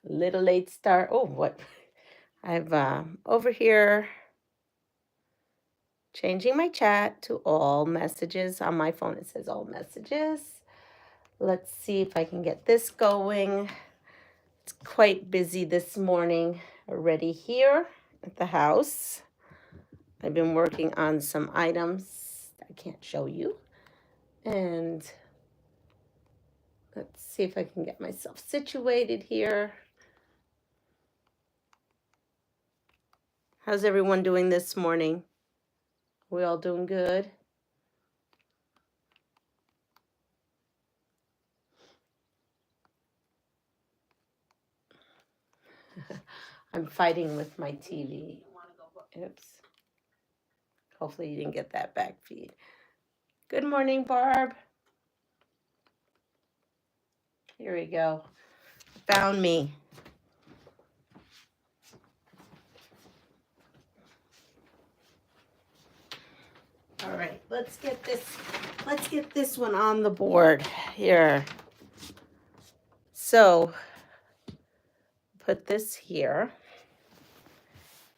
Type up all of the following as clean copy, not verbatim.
Little late start. Oh, what? I've over here changing my chat to all messages. On my phone, it says all messages. Let's see if I can get this going. It's quite busy this morning already here at the house. I've been working on some items I can't show you. And let's see if I can get myself situated here. How's everyone doing this morning? We all doing good? I'm fighting with my TV. Oops. Hopefully you didn't get that back feed. Good morning, Barb. Here we go. Found me. All right, let's get this one on the board here. So put this here.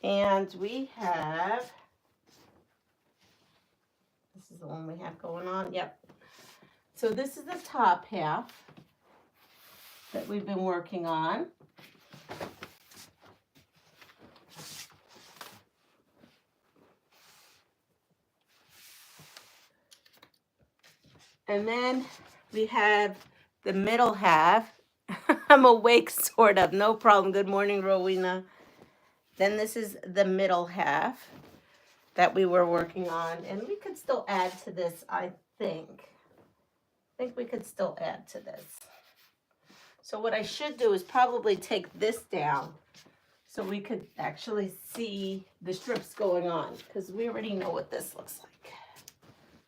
And we have, this is the one we have going on. Yep. So this is the top half that we've been working on. And then we have the middle half. I'm awake, sort of. No problem. Good morning, Rowena. Then this is the middle half that we were working on. And we could still add to this, I think. I think we could still add to this. So what I should do is probably take this down so we could actually see the strips going on, because we already know what this looks like.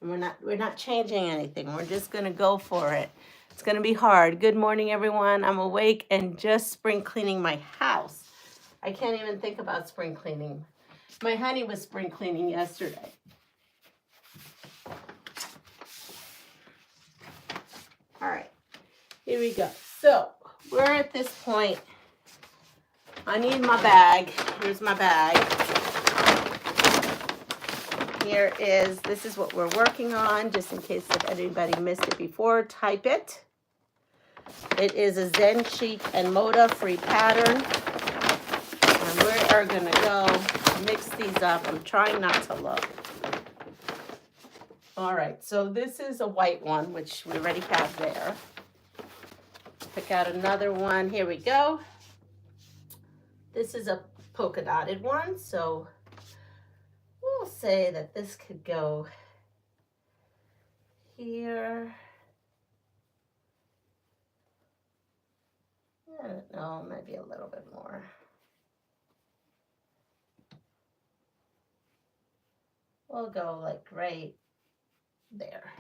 And we're not changing anything. We're just gonna go for it. It's gonna be hard. Good morning, everyone. I'm awake and just spring cleaning my house. I can't even think about spring cleaning. My honey was spring cleaning yesterday. All right, here we go. So we're at this point. I need my bag. Here's my bag. This is what we're working on, just in case if anybody missed it before, type it. It is a Zen Chic and Moda free pattern. And we are gonna go mix these up. I'm trying not to look. All right, so this is a white one, which we already have there. Pick out another one, here we go. This is a polka dotted one, so we'll say that this could go here. I don't know, maybe a little bit more. We'll go like right there.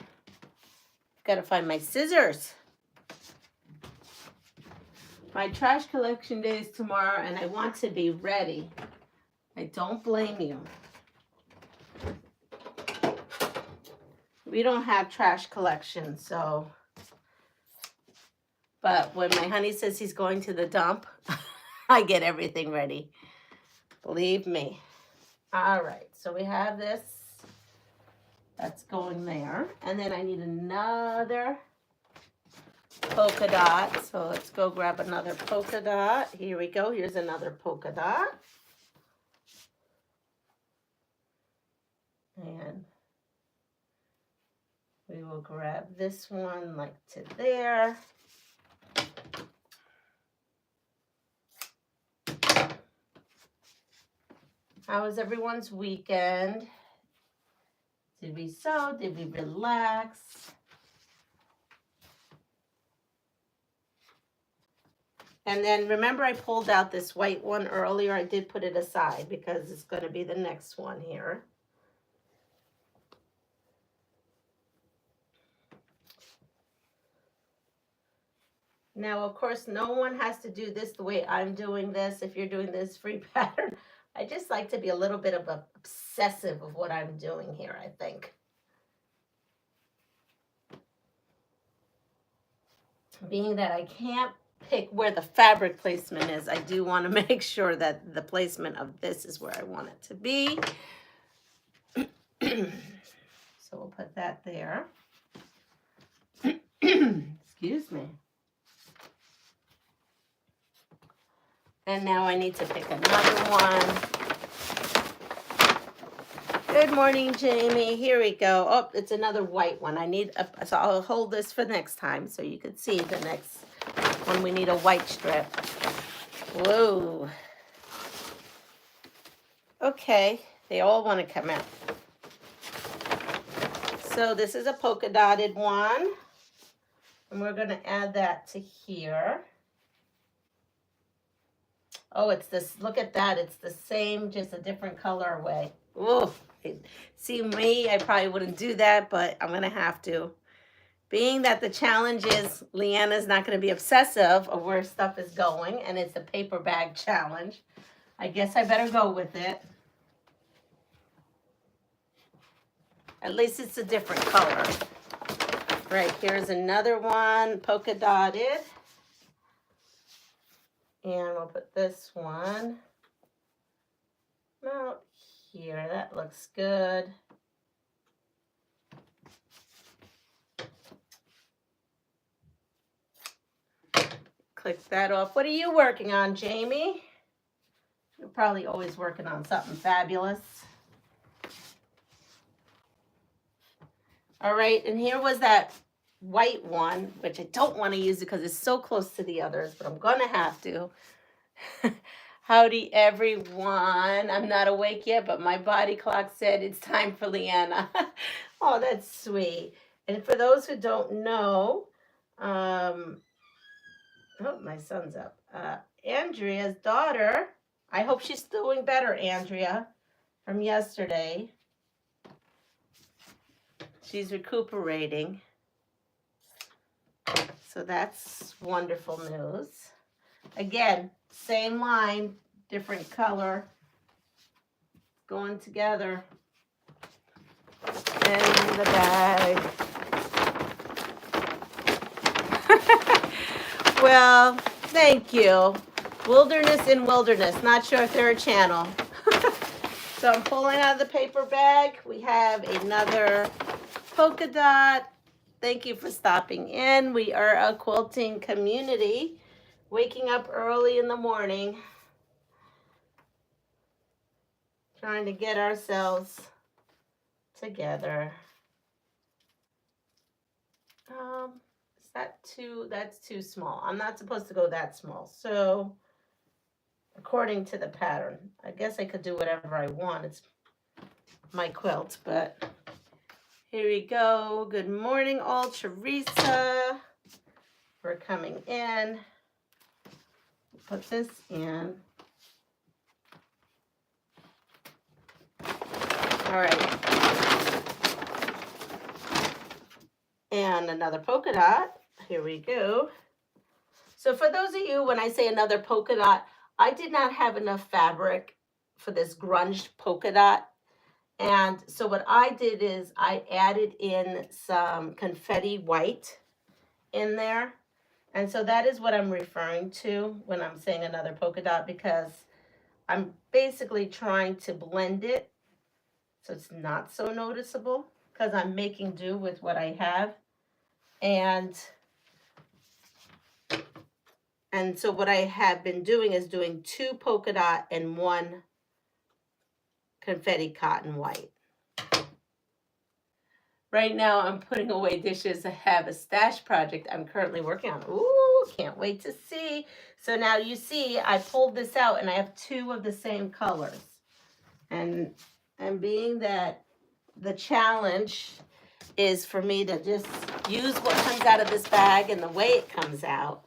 Gotta find my scissors. My trash collection day is tomorrow and I want to be ready. I don't blame you. We don't have trash collection, so. But when my honey says he's going to the dump, I get everything ready. Believe me. All right, so we have this. That's going there. And then I need another polka dot. So let's go grab another polka dot. Here we go. Here's another polka dot. And we will grab this one like to there. How was everyone's weekend? Did we sew? Did we relax? And then remember I pulled out this white one earlier. I did put it aside because it's going to be the next one here. Now, of course, no one has to do this the way I'm doing this. If you're doing this free pattern, I just like to be a little bit of a obsessive of what I'm doing here, I think. Being that I can't pick where the fabric placement is. I do want to make sure that the placement of this is where I want it to be. So we'll put that there. Excuse me. And now I need to pick another one. Good morning, Jamie. Here we go. Oh, it's another white one. So I'll hold this for next time so you can see the next one. We need a white strip. Whoa. Okay, they all want to come out. So this is a polka dotted one. And we're going to add that to here. Oh, it's this, look at that. It's the same, just a different colorway. Ooh, see me, I probably wouldn't do that, but I'm going to have to. Being that the challenge is Leanna's not going to be obsessive of where stuff is going, and it's a paper bag challenge, I guess I better go with it. At least it's a different color. Right, here's another one, polka dotted. And we'll put this one out here. That looks good. Click that off. What are you working on, Jamie? You're probably always working on something fabulous. All right, and here was that white one, which I don't want to use it because it's so close to the others, but I'm going to have to. Howdy, everyone. I'm not awake yet, but my body clock said it's time for Leanna. Oh, that's sweet. And for those who don't know, oh, my son's up. Andrea's daughter, I hope she's doing better, Andrea, from yesterday. She's recuperating. So that's wonderful news. Again, same line, different color, going together in the bag. Well, thank you. Wilderness in Wilderness. Not sure if they're a channel. So I'm pulling out of the paper bag. We have another polka dot. Thank you for stopping in. We are a quilting community. Waking up early in the morning. Trying to get ourselves together. Is that too, that's too small. I'm not supposed to go that small. So according to the pattern, I guess I could do whatever I want. It's my quilt, but here we go. Good morning, all. Teresa, we're coming in. Put this in. All right. And another polka dot. Here we go. So for those of you, when I say another polka dot, I did not have enough fabric for this grunged polka dot. And so what I did is I added in some confetti white in there. And so that is what I'm referring to when I'm saying another polka dot, because I'm basically trying to blend it so it's not so noticeable, because I'm making do with what I have. And so what I have been doing is doing 2 polka dot and 1 confetti cotton white. Right now I'm putting away dishes. I have a stash project I'm currently working on. Ooh, can't wait to see. So now you see I pulled this out and I have 2 of the same colors. And being that the challenge is for me to just use what comes out of this bag and the way it comes out,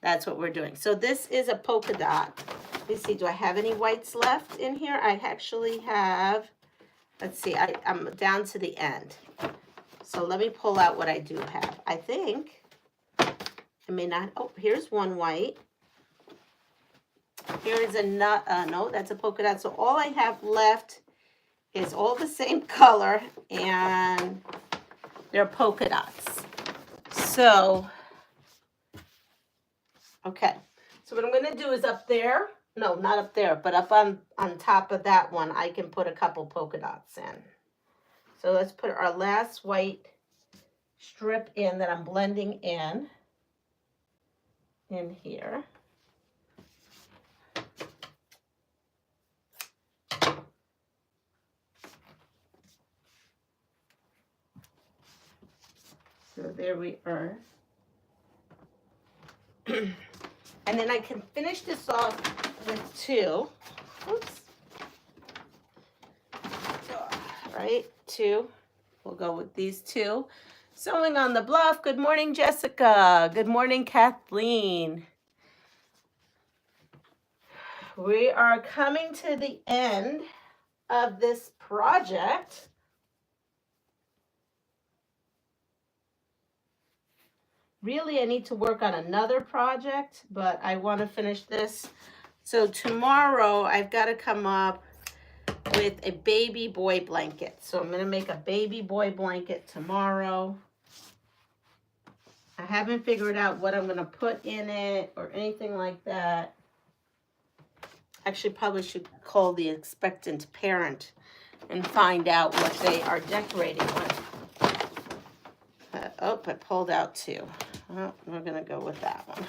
that's what we're doing. So this is a polka dot. Let me see, do I have any whites left in here? I actually have, let's see, I'm down to the end. So let me pull out what I do have. I think, I may not, oh, here's 1 white. Here is a nut, no, that's a polka dot. So all I have left is all the same color and they're polka dots. So, Okay, so what I'm going to do is up there, no, not up there, but up on top of that one, I can put a couple polka dots in. So let's put our last white strip in that I'm blending in here. So there we are. And then I can finish this off with two. Oops. Right, two. We'll go with these two. Sewing on the Bluff. Good morning, Jessica. Good morning, Kathleen. We are coming to the end of this project. Really, I need to work on another project, but I want to finish this. So tomorrow, I've got to come up with a baby boy blanket. So I'm going to make a baby boy blanket tomorrow. I haven't figured out what I'm going to put in it or anything like that. Actually, probably should call the expectant parent and find out what they are decorating with. Oh, I pulled out two. Well, we're going to go with that one.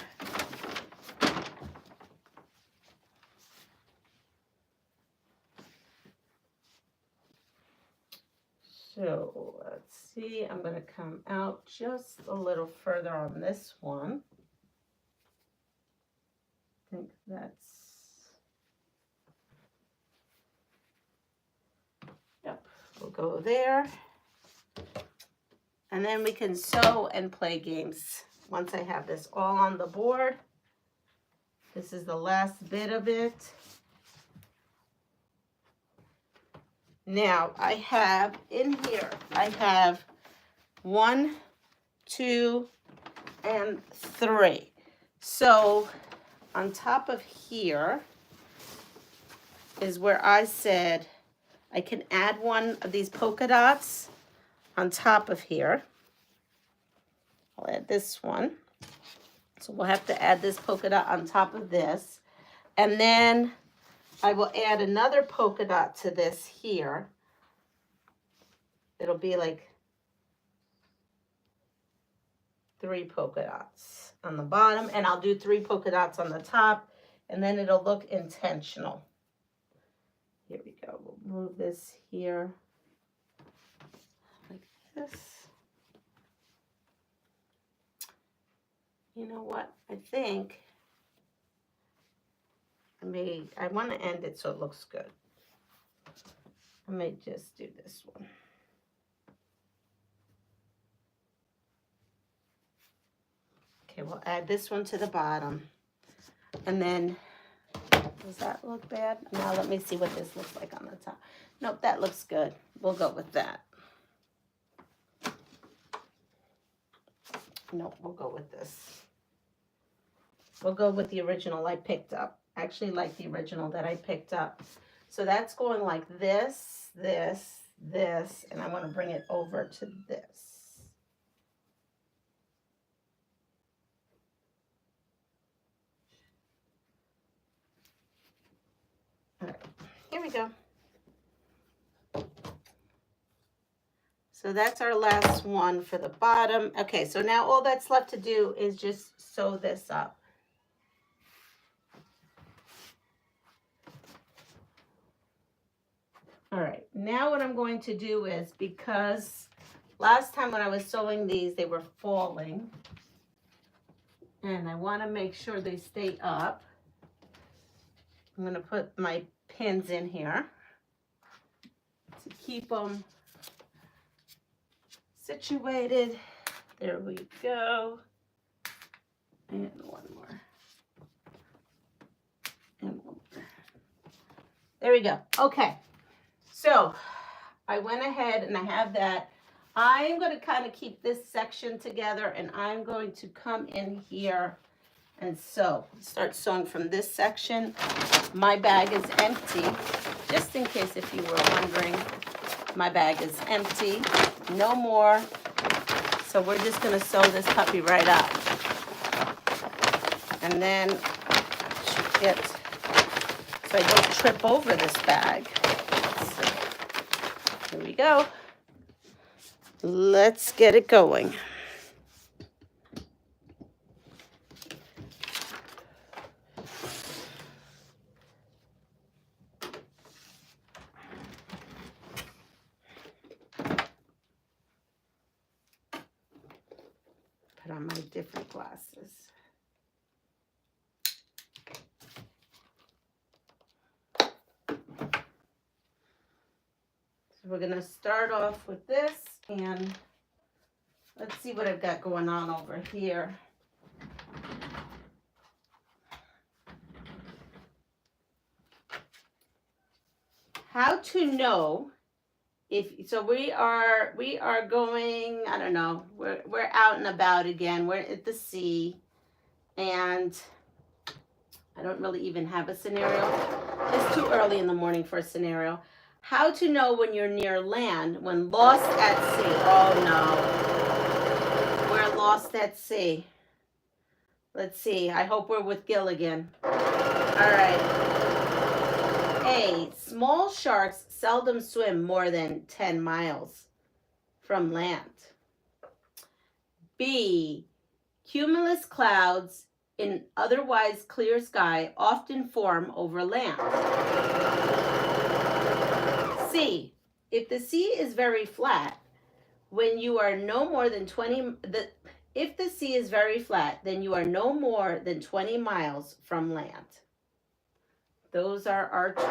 So let's see, I'm going to come out just a little further on this one. I think that's, yep, we'll go there. And then we can sew and play games once I have this all on the board. This is the last bit of it. Now I have in here, I have 1, 2, and 3. So on top of here is where I said I can add one of these polka dots on top of here. I'll add this one. So we'll have to add this polka dot on top of this. And then I will add another polka dot to this here. It'll be like 3 polka dots on the bottom, and I'll do 3 polka dots on the top, and then it'll look intentional. Here we go. We'll move this here like this. You know what? I think I want to end it so it looks good. I may just do this one. Okay, we'll add this one to the bottom. And then, does that look bad? Now let me see what this looks like on the top. Nope, that looks good. We'll go with that. Nope, we'll go with this. We'll go with the original I picked up. I actually like the original that I picked up. So that's going like this, this, this, and I want to bring it over to this. All right, here we go. So that's our last one for the bottom. Okay, so now all that's left to do is just sew this up. All right, now what I'm going to do is, because last time when I was sewing these, they were falling, and I want to make sure they stay up. I'm going to put my pins in here to keep them situated. There we go. And one more. And one more. There we go. Okay. So I went ahead and I have that. I'm going to kind of keep this section together, and I'm going to come in here and sew. Start sewing from this section. My bag is empty. Just in case if you were wondering, my bag is empty. No more. So we're just going to sew this puppy right up. And then get, so I don't trip over this bag. So, here we go. Let's get it going. Put on my different glasses. So we're gonna start off with this, and let's see what I've got going on over here. How to know if, so we are going, I don't know, we're out and about again. We're at the sea, and I don't really even have a scenario. It's too early in the morning for a scenario. How to know when you're near land when lost at sea. Oh no, we're lost at sea. Let's see, I hope we're with Gilligan. All right. A, small sharks seldom swim more than 10 miles from land. B, cumulus clouds in otherwise clear sky often form over land. C, if the sea is very flat, when you are no more than 20, if the sea is very flat, then you are no more than 20 miles from land. Those are our choices.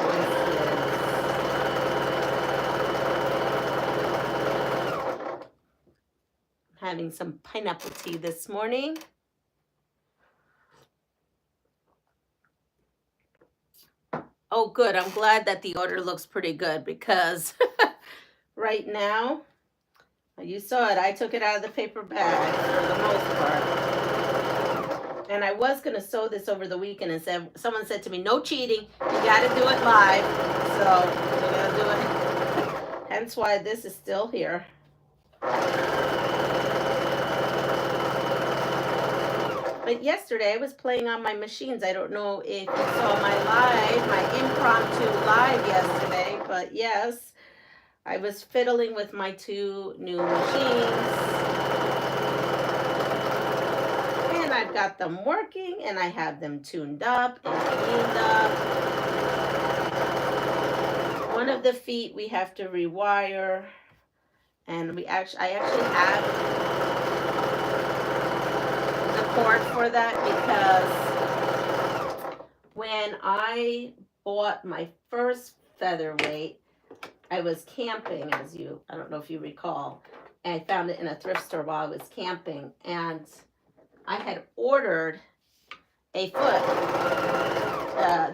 Having some pineapple tea this morning. Oh, good. I'm glad that the order looks pretty good because right now, you saw it. I took it out of the paper bag for the most part. And I was going to sew this over the weekend, and someone said to me, no cheating. You got to do it live. So we're going to do it. Hence why this is still here. But yesterday I was playing on my machines. I don't know if you saw my impromptu live yesterday, but yes, I was fiddling with my 2 new machines. And I've got them working, and I have them tuned up and cleaned up. One of the feet we have to rewire, and I actually have the cord for that, because when I bought my first featherweight, I was camping, I don't know if you recall, and I found it in a thrift store while I was camping, and I had ordered a foot,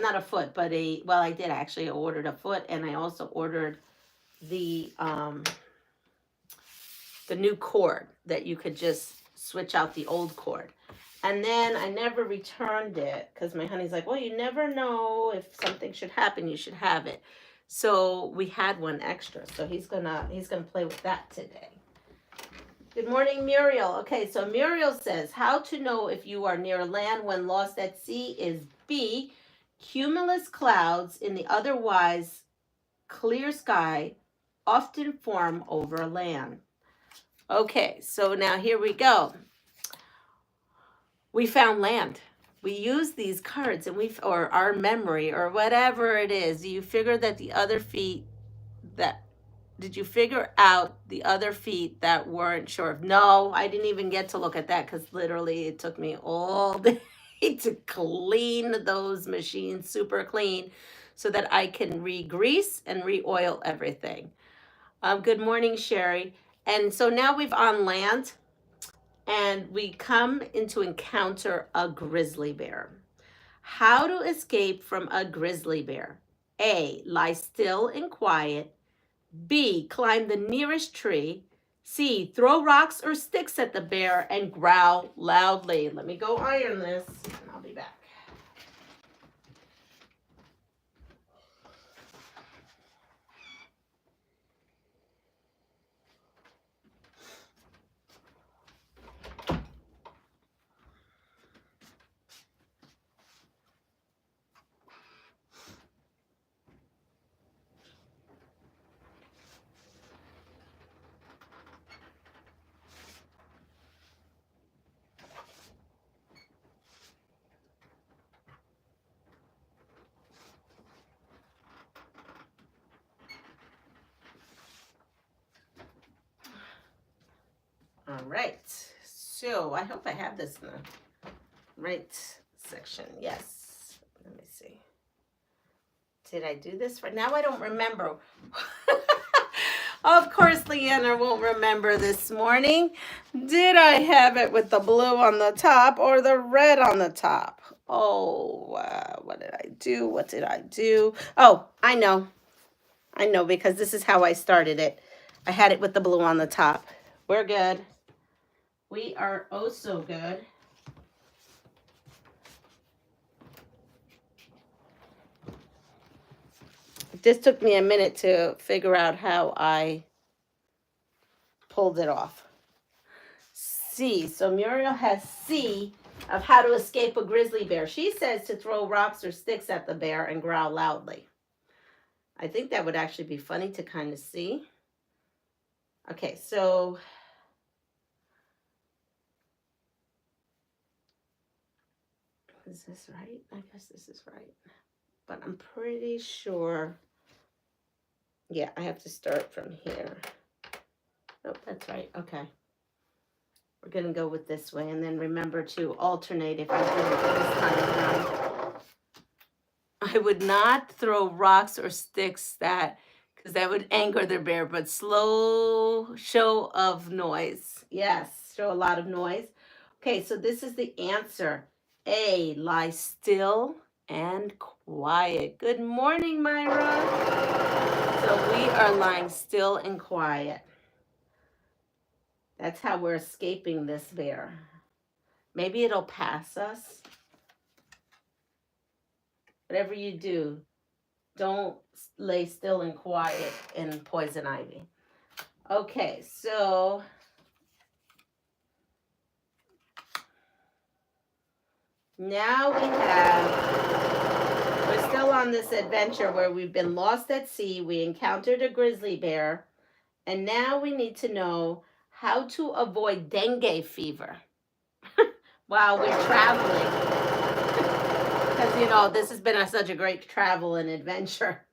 not a foot, but I did actually. I ordered a foot, and I also ordered the new cord that you could just switch out the old cord. And then I never returned it because my honey's like, well, you never know if something should happen, you should have it. So we had one extra, so he's gonna play with that today. Good morning, Muriel. Okay, so Muriel says, how to know if you are near land when lost at sea is B, cumulus clouds in the otherwise clear sky often form over land. Okay, so now here we go. We found land. We use these cards, and or our memory, or whatever it is. You figure that the other feet did you figure out the other feet that weren't sure of? No, I didn't even get to look at that because literally it took me all day to clean those machines super clean so that I can re-grease and re-oil everything. Good morning, Sherry. And so now we've on land, and we come into encounter a grizzly bear. How to escape from a grizzly bear? A, lie still and quiet. B, climb the nearest tree. C, throw rocks or sticks at the bear and growl loudly. Let me go iron this, and I'll be back. All right. So I hope I have this in the right section. Yes. Let me see. Did I do this right now? I don't remember. Of course, Leanna won't remember this morning. Did I have it with the blue on the top or the red on the top? Oh, what did I do? What did I do? Oh, I know. I know because this is how I started it. I had it with the blue on the top. We're good. We are oh so good. It just took me a minute to figure out how I pulled it off. C. So Muriel has C of how to escape a grizzly bear. She says to throw rocks or sticks at the bear and growl loudly. I think that would actually be funny to kind of see. Okay, so is this right? I guess this is right. But I'm pretty sure, yeah, I have to start from here. Nope, that's right. Okay. We're going to go with this way and then remember to alternate if I do it this time around. I would not throw rocks or sticks because that would anger the bear, but slow show of noise. Yes, show a lot of noise. Okay, so this is the answer. A, lie still and quiet. Good morning, Myra. So we are lying still and quiet. That's how we're escaping this bear. Maybe it'll pass us. Whatever you do, don't lay still and quiet in poison ivy. Okay, so now we're still on this adventure where we've been lost at sea. We encountered a grizzly bear. And now we need to know how to avoid dengue fever while we're traveling. Because, this has been such a great travel and adventure.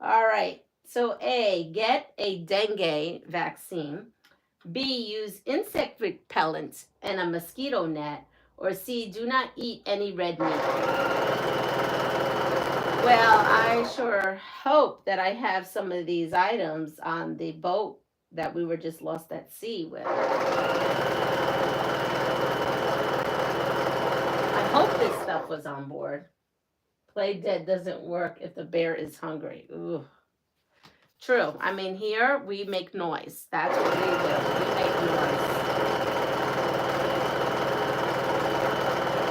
All right. So A, get a dengue vaccine. B, use insect repellent and a mosquito net. Or C, do not eat any red meat. Well, I sure hope that I have some of these items on the boat that we were just lost at sea with. I hope this stuff was on board. Play dead doesn't work if the bear is hungry. Ooh. True. I mean, here we make noise. That's what we do. We make noise.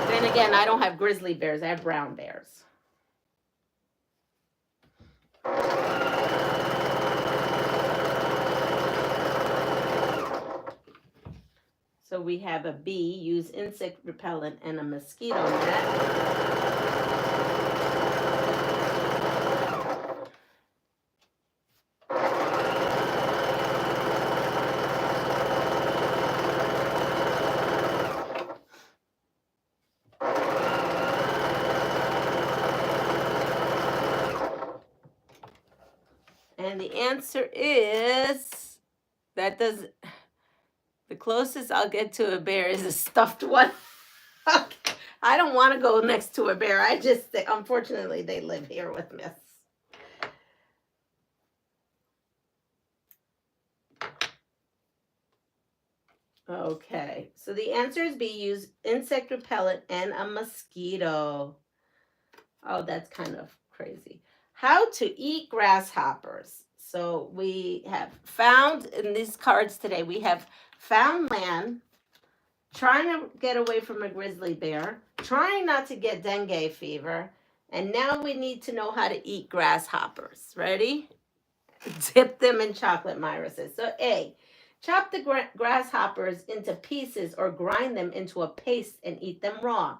Then again, I don't have grizzly bears. I have brown bears. So we have a B, use insect repellent and a mosquito net. And the answer is, the closest I'll get to a bear is a stuffed one. I don't want to go next to a bear. Unfortunately, they live here with me. Okay, so the answer is B, use insect repellent and a mosquito. Oh, that's kind of crazy. How to eat grasshoppers. So we have found in these cards today, we have found land, trying to get away from a grizzly bear, trying not to get dengue fever, and now we need to know how to eat grasshoppers. Ready? Dip them in chocolate, Myra says. So A, chop the grasshoppers into pieces or grind them into a paste and eat them raw.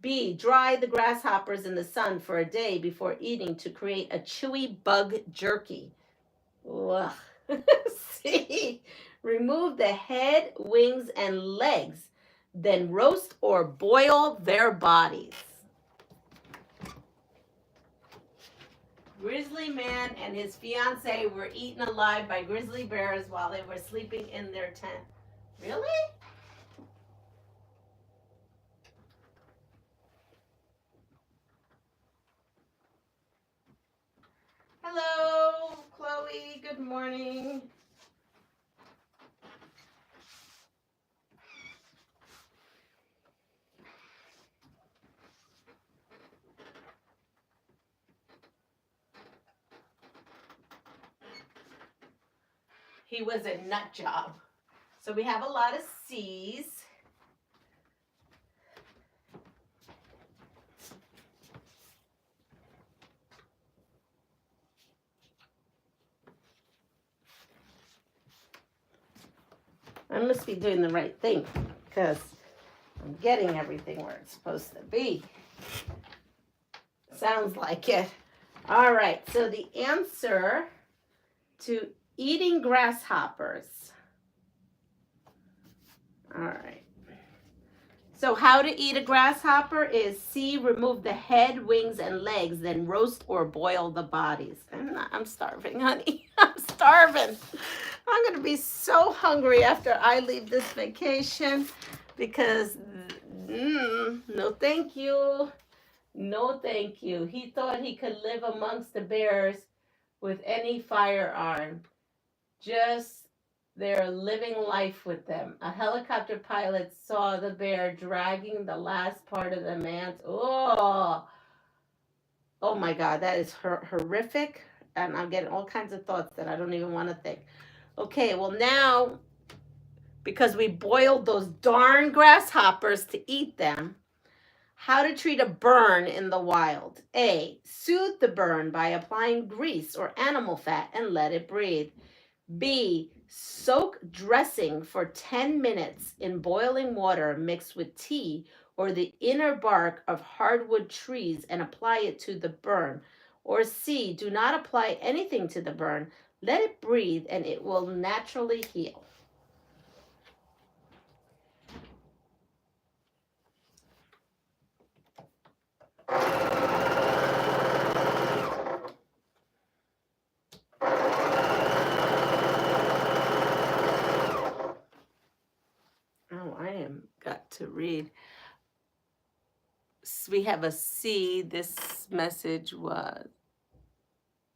B, dry the grasshoppers in the sun for a day before eating to create a chewy bug jerky. Ugh. C, remove the head, wings, and legs, then roast or boil their bodies. Grizzly man and his fiance were eaten alive by grizzly bears while they were sleeping in their tent. Really? Hello, Chloe. Good morning. He was a nut job. So we have a lot of C's. I must be doing the right thing because I'm getting everything where it's supposed to be. Sounds like it. All right, so the answer to eating grasshoppers. All right. So how to eat a grasshopper is C, remove the head, wings, and legs, then roast or boil the bodies. I'm starving, honey. I'm starving. I'm going to be so hungry after I leave this vacation because no thank you. No thank you. He thought he could live amongst the bears with any firearm. Just they're living life with them. A helicopter pilot saw the bear dragging the last part of the man's. Oh my God, that is horrific. And I'm getting all kinds of thoughts that I don't even want to think. Okay, well now, because we boiled those darn grasshoppers to eat them, how to treat a burn in the wild. A, soothe the burn by applying grease or animal fat and let it breathe. B, soak dressing for 10 minutes in boiling water mixed with tea or the inner bark of hardwood trees and apply it to the burn. Or C, do not apply anything to the burn. Let it breathe and it will naturally heal. Oh, I am got to read. We have a C. This message was,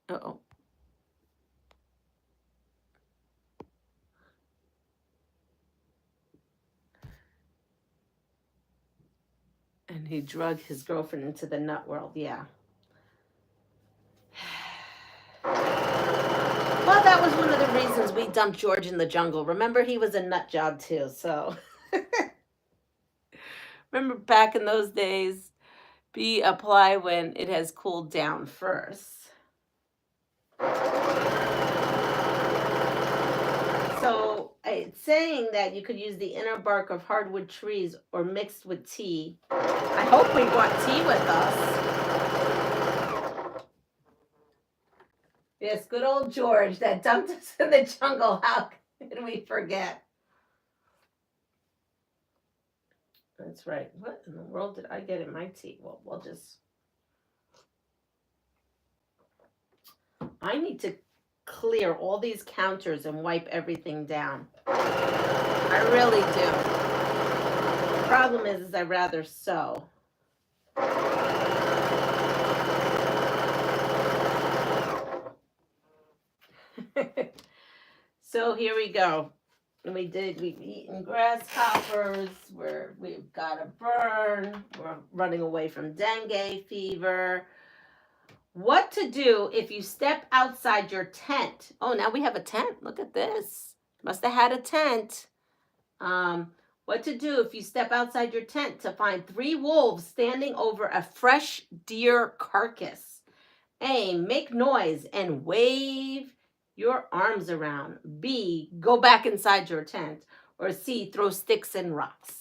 uh-oh. And he drug his girlfriend into the nut world, yeah. Well, that was one of the reasons we dumped George in the jungle. Remember, he was a nut job too, so. Remember back in those days, B, apply when it has cooled down first. So it's saying that you could use the inner bark of hardwood trees or mixed with tea. I hope we brought tea with us. Yes, good old George that dumped us in the jungle. How can we forget? That's right. What in the world did I get in my tea? Well, we'll just... I need to clear all these counters and wipe everything down. I really do. The problem is I'd rather sew. So here we go. We've eaten grasshoppers, we've got a burn, we're running away from dengue fever. What to do if you step outside your tent? Oh, now we have a tent. Look at this. Must have had a tent. What to do if you step outside your tent to find 3 wolves standing over a fresh deer carcass? A, make noise and wave your arms around. B, go back inside your tent. Or C, throw sticks and rocks.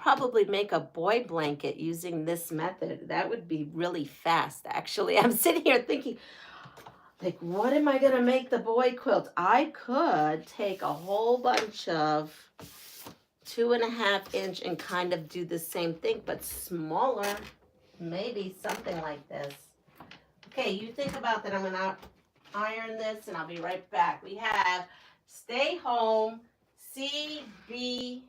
probably make a boy blanket using this method. That would be really fast, actually. I'm sitting here thinking, like, what am I going to make the boy quilt? I could take a whole bunch of 2.5 inch and kind of do the same thing, but smaller. Maybe something like this. Okay, you think about that. I'm going to iron this and I'll be right back. We have Stay Home, CB.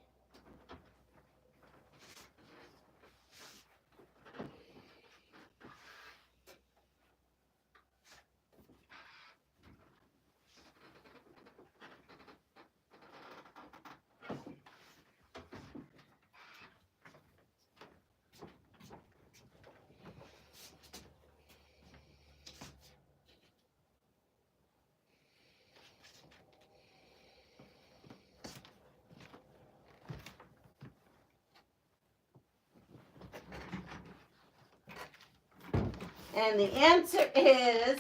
And the answer is,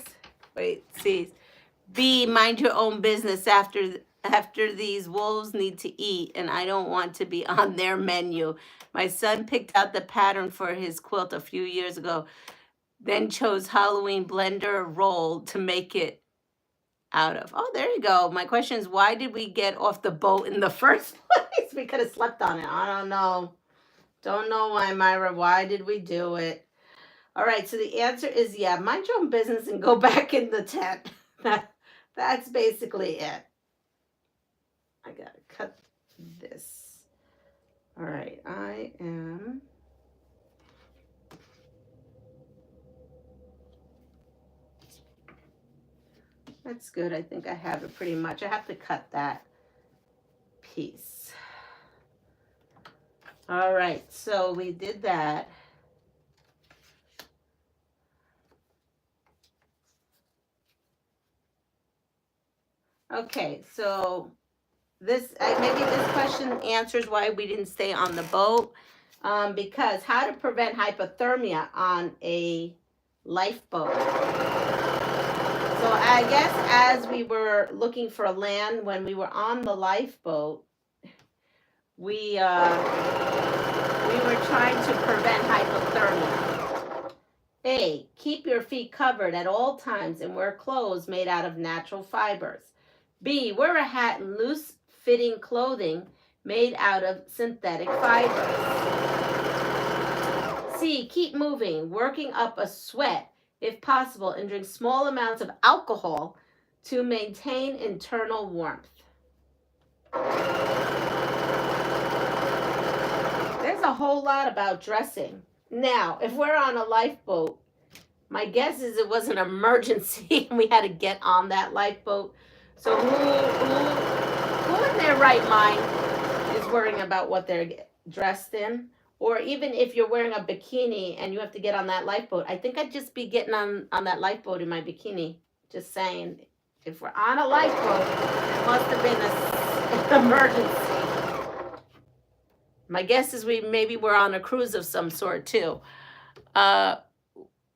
wait, see, B, mind your own business after these wolves need to eat, and I don't want to be on their menu. My son picked out the pattern for his quilt a few years ago, then chose Halloween blender roll to make it out of. Oh, there you go. My question is, why did we get off the boat in the first place? We could have slept on it. I don't know. Don't know why, Myra. Why did we do it? All right, so the answer is, yeah, mind your own business and go back in the tent. That's basically it. I got to cut this. All right, I am... That's good. I think I have it pretty much. I have to cut that piece. All right, so we did that. Okay, so this maybe this question answers why we didn't stay on the boat, because how to prevent hypothermia on a lifeboat. So I guess as we were looking for land when we were on the lifeboat, we were trying to prevent hypothermia. A, keep your feet covered at all times and wear clothes made out of natural fibers. B, wear a hat and loose-fitting clothing made out of synthetic fibers. C, keep moving, working up a sweat if possible, and drink small amounts of alcohol to maintain internal warmth. There's a whole lot about dressing. Now, if we're on a lifeboat, my guess is it was an emergency and we had to get on that lifeboat. So who in their right mind is worrying about what they're dressed in? Or even if you're wearing a bikini and you have to get on that lifeboat, I think I'd just be getting on that lifeboat in my bikini. Just saying, if we're on a lifeboat, it must have been an emergency. My guess is maybe we're on a cruise of some sort too.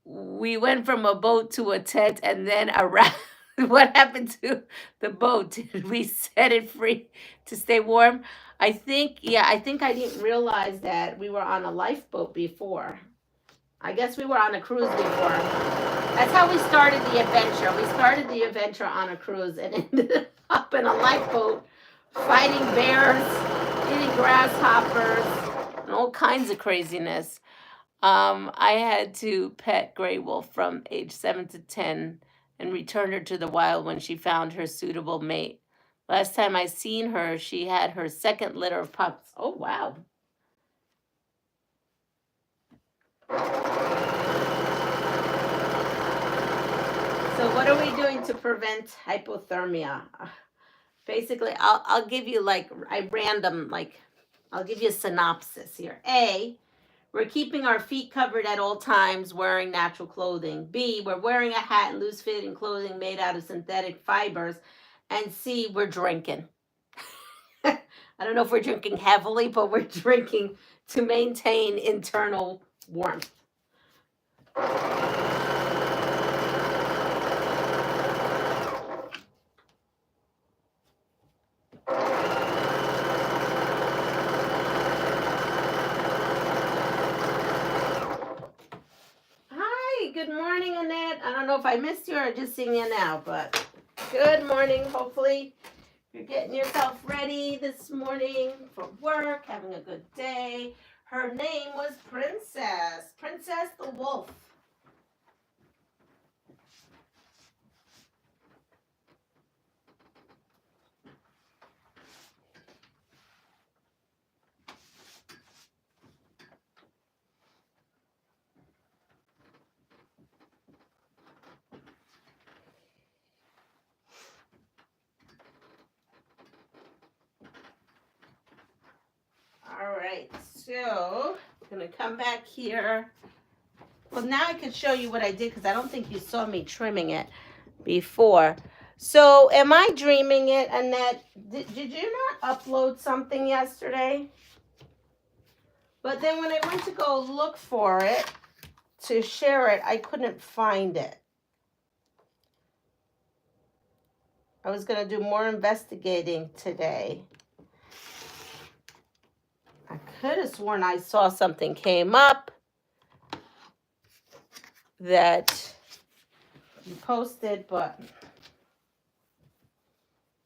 We went from a boat to a tent and then around. What happened to the boat? Did we set it free to stay warm? I think I didn't realize that we were on a lifeboat before. I guess we were on a cruise before. That's how we started the adventure. We started the adventure on a cruise and ended up in a lifeboat fighting bears, eating grasshoppers, and all kinds of craziness. I had to pet Gray Wolf from age 7 to 10 and return her to the wild when she found her suitable mate. Last time I seen her, she had her second litter of pups. Oh, wow. So what are we doing to prevent hypothermia? Basically, I'll give you I'll give you a synopsis here. A, we're keeping our feet covered at all times, wearing natural clothing. B, we're wearing a hat and loose-fitting clothing made out of synthetic fibers. And C, we're drinking. I don't know if we're drinking heavily, but we're drinking to maintain internal warmth. Hey, good morning, Annette. I don't know if I missed you or just seeing you now, but good morning. Hopefully you're getting yourself ready this morning for work, having a good day. Her name was Princess the Wolf. All right, so we're gonna come back here. Well, now I can show you what I did because I don't think you saw me trimming it before. So am I dreaming it, Annette? Did you not upload something yesterday? But then when I went to go look for it to share it, I couldn't find it. I was going to do more investigating today. I could have sworn I saw something came up that you posted, but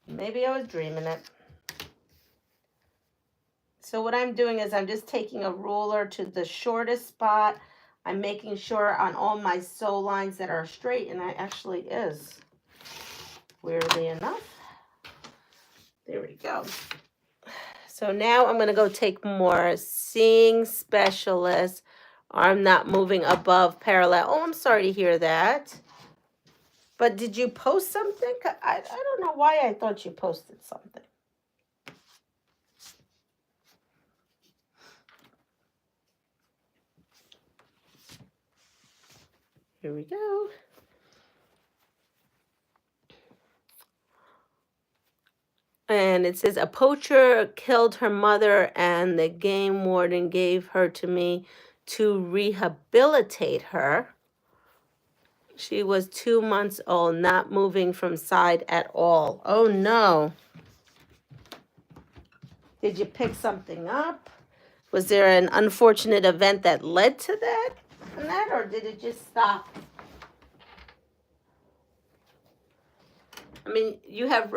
maybe I was dreaming it. So what I'm doing is I'm just taking a ruler to the shortest spot. I'm making sure on all my sew lines that are straight, and it actually is, weirdly enough. There we go. So now I'm going to go take more seeing specialist. Arm not moving above parallel. Oh, I'm sorry to hear that. But did you post something? I don't know why I thought you posted something. Here we go. And it says, a poacher killed her mother and the game warden gave her to me to rehabilitate her. She was 2 months old, not moving from side at all. Oh, no. Did you pick something up? Was there an unfortunate event that led to that, or did it just stop? I mean, you have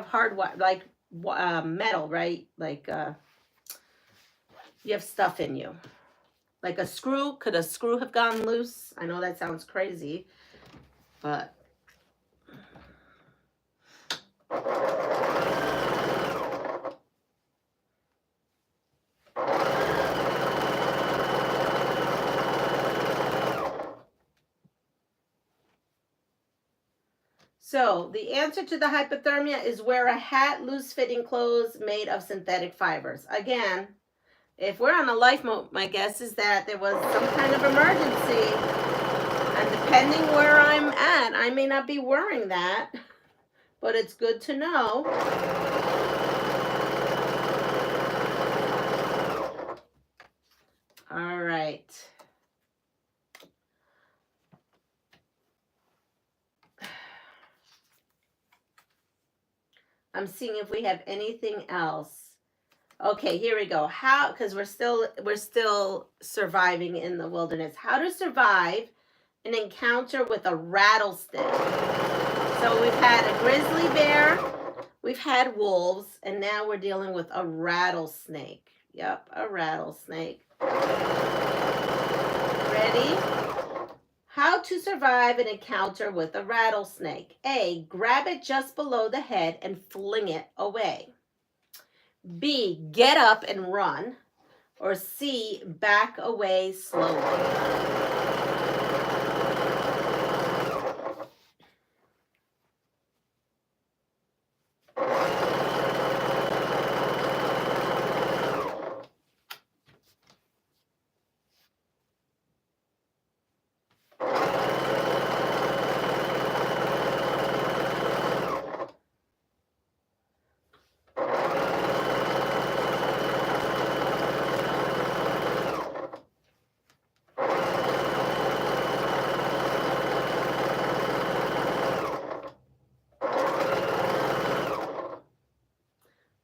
hard like metal, right? Like you have stuff in you. Like a screw. Could a screw have gone loose? I know that sounds crazy, but so the answer to the hypothermia is wear a hat, loose-fitting clothes made of synthetic fibers. Again, if we're on a life mode, my guess is that there was some kind of emergency. And depending where I'm at, I may not be wearing that, but it's good to know. All right. I'm seeing if we have anything else. Okay, here we go. How, because we're still surviving in the wilderness. How to survive an encounter with a rattlesnake. So we've had a grizzly bear, we've had wolves, and now we're dealing with a rattlesnake. Yep, a rattlesnake. Ready? How to survive an encounter with a rattlesnake. A, grab it just below the head and fling it away. B, get up and run. Or C, back away slowly.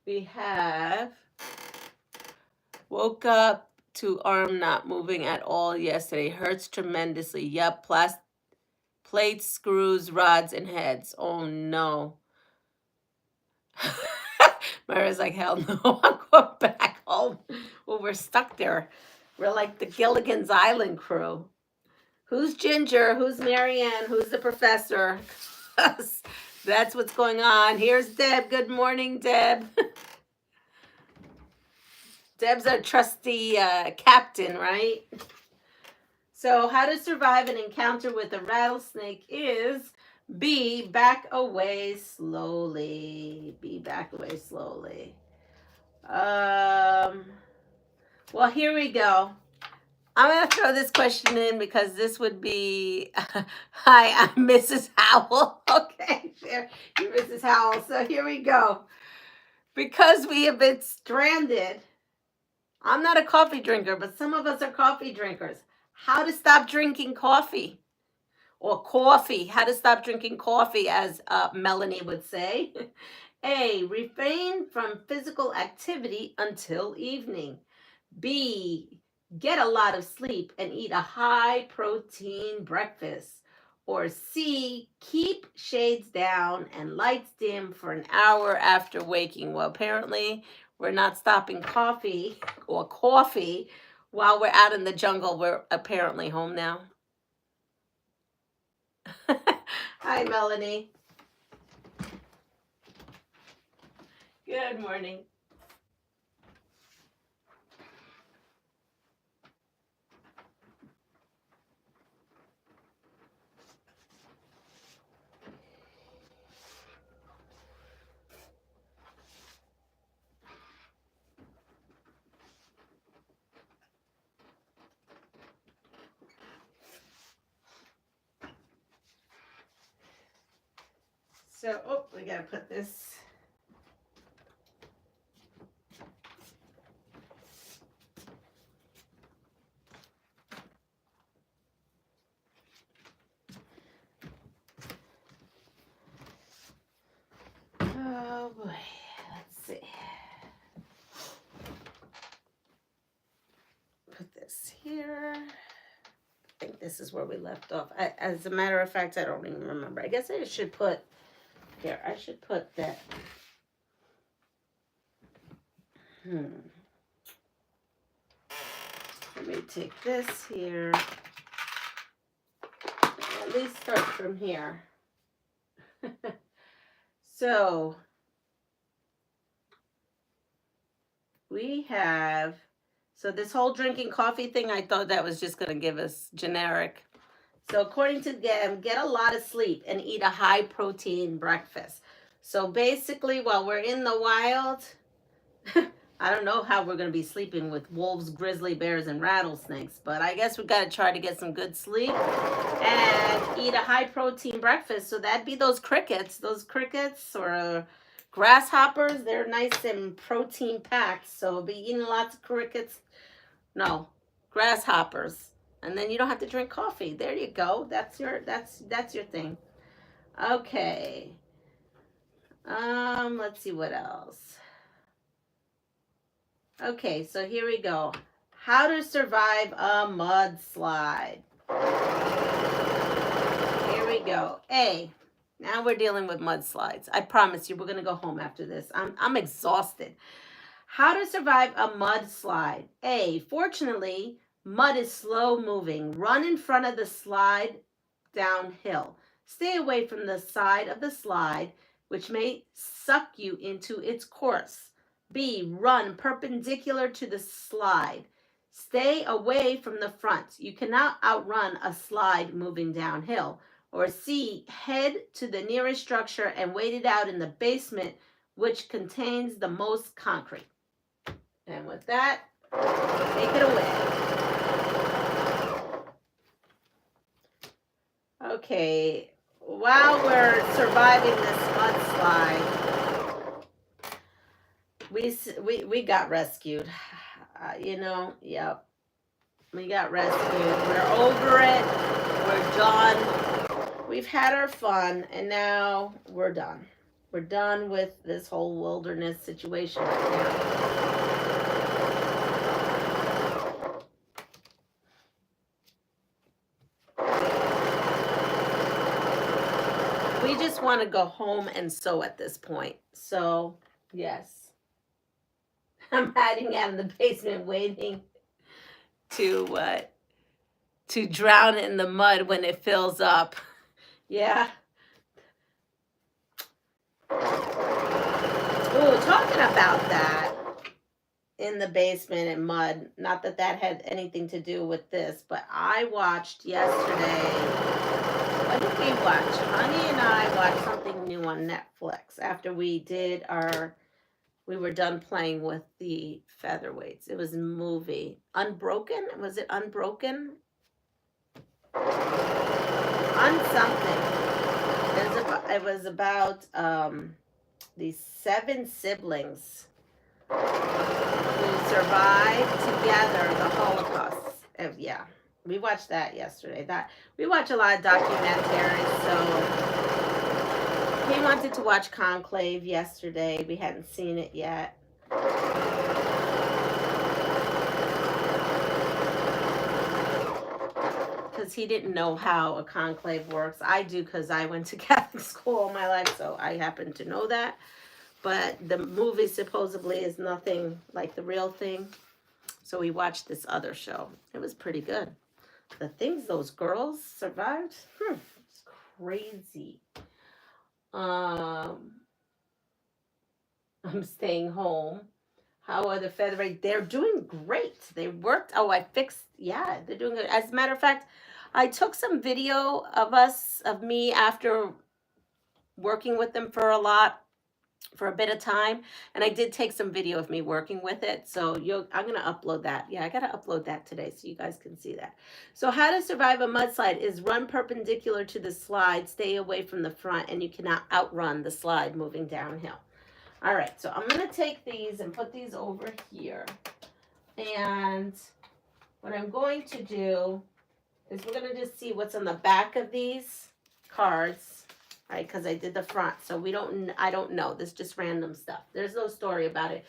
We have woke up to arm not moving at all yesterday. Hurts tremendously. Yup, plates, screws, rods, and heads. Oh no. Myra's like, hell no, I'm going back home. Well, we're stuck there. We're like the Gilligan's Island crew. Who's Ginger? Who's Marianne? Who's the professor? That's what's going on. Here's Deb. Good morning, Deb. Deb's our trusty captain, right? So how to survive an encounter with a rattlesnake is B, back away slowly. B, back away slowly. Well, here we go. I'm going to throw this question in because this would be, hi, I'm Mrs. Howell. Okay, there, you're Mrs. Howell. So here we go. Because we have been stranded, I'm not a coffee drinker, but some of us are coffee drinkers. How to stop drinking coffee, or coffee. How to stop drinking coffee, as Melanie would say. A, refrain from physical activity until evening. B, get a lot of sleep and eat a high-protein breakfast. Or C, keep shades down and lights dim for an hour after waking. Well, apparently we're not stopping coffee or coffee while we're out in the jungle. We're apparently home now. Hi, Melanie. Good morning. So, oh, we gotta put this. Oh boy, let's see. Put this here. I think this is where we left off. As a matter of fact, I don't even remember. I guess I should put, here, I should put that. Let me take this here. At least start from here. So, we have, so this whole drinking coffee thing, I thought that was just going to give us generic. So according to them, get a lot of sleep and eat a high protein breakfast. So basically, while we're in the wild, I don't know how we're going to be sleeping with wolves, grizzly bears, and rattlesnakes, but I guess we've got to try to get some good sleep and eat a high protein breakfast. So that'd be those crickets or grasshoppers. They're nice and protein packed. So be eating lots of crickets. No, grasshoppers. And then you don't have to drink coffee. There you go. That's your thing. Okay. Let's see what else. Okay, so here we go. How to survive a mudslide. Here we go. A, now we're dealing with mudslides. I promise you, we're going to go home after this. I'm exhausted. How to survive a mudslide. A, fortunately, mud is slow moving. Run in front of the slide downhill. Stay away from the side of the slide, which may suck you into its course. B, run perpendicular to the slide. Stay away from the front. You cannot outrun a slide moving downhill. Or C, head to the nearest structure and wait it out in the basement, which contains the most concrete. And with that, take it away. Okay, while we're surviving this mudslide, we got rescued. Yep. We got rescued. We're over it. We're done. We've had our fun, and now we're done. We're done with this whole wilderness situation right now. want to go home and sew at this point. So, yes. I'm hiding out in the basement waiting to drown in the mud when it fills up. Yeah. Oh, talking about that in the basement and mud, not that that had anything to do with this, but I watched yesterday, what did we watch? Honey and I watched something new on Netflix after we were done playing with the featherweights. It was a movie. Unbroken? Was it Unbroken? On something. It was about these 7 siblings who survived together the Holocaust. Yeah, we watched that yesterday. We watch a lot of documentaries. So he wanted to watch Conclave yesterday. We hadn't seen it yet. Because he didn't know how a conclave works. I do, because I went to Catholic school all my life, so I happen to know that. But the movie supposedly is nothing like the real thing. So we watched this other show. It was pretty good. The things those girls survived, it's crazy. I'm staying home. How are the featherweight? They're doing great. They worked. Oh, yeah, they're doing good. As a matter of fact, I took some video of me after working with them for a bit of time, and I did take some video of me working with it. So I'm going to upload that. Yeah, I got to upload that today so you guys can see that. So how to survive a mudslide is run perpendicular to the slide, stay away from the front, and you cannot outrun the slide moving downhill. All right, so I'm going to take these and put these over here. And what I'm going to do is we're going to just see what's on the back of these cards, right? Because I did the front, so I don't know. This is just random stuff. There's no story about it.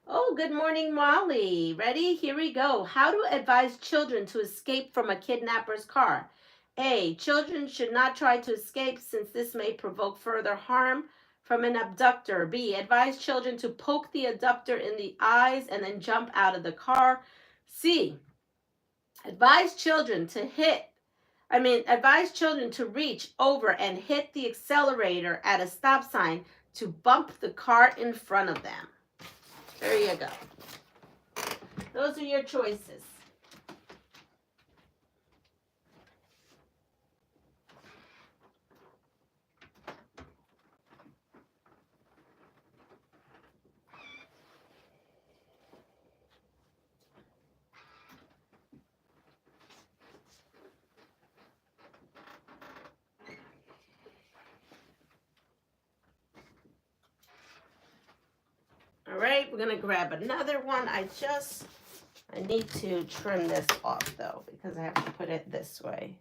Oh, good morning, Molly. Ready? Here we go. How to advise children to escape from a kidnapper's car. A, children should not try to escape since this may provoke further harm from an abductor. B, advise children to poke the abductor in the eyes and then jump out of the car. C, advise children to reach over and hit the accelerator at a stop sign to bump the car in front of them. There you go. Those are your choices. All right, we're going to grab another one. I need to trim this off, though, because I have to put it this way.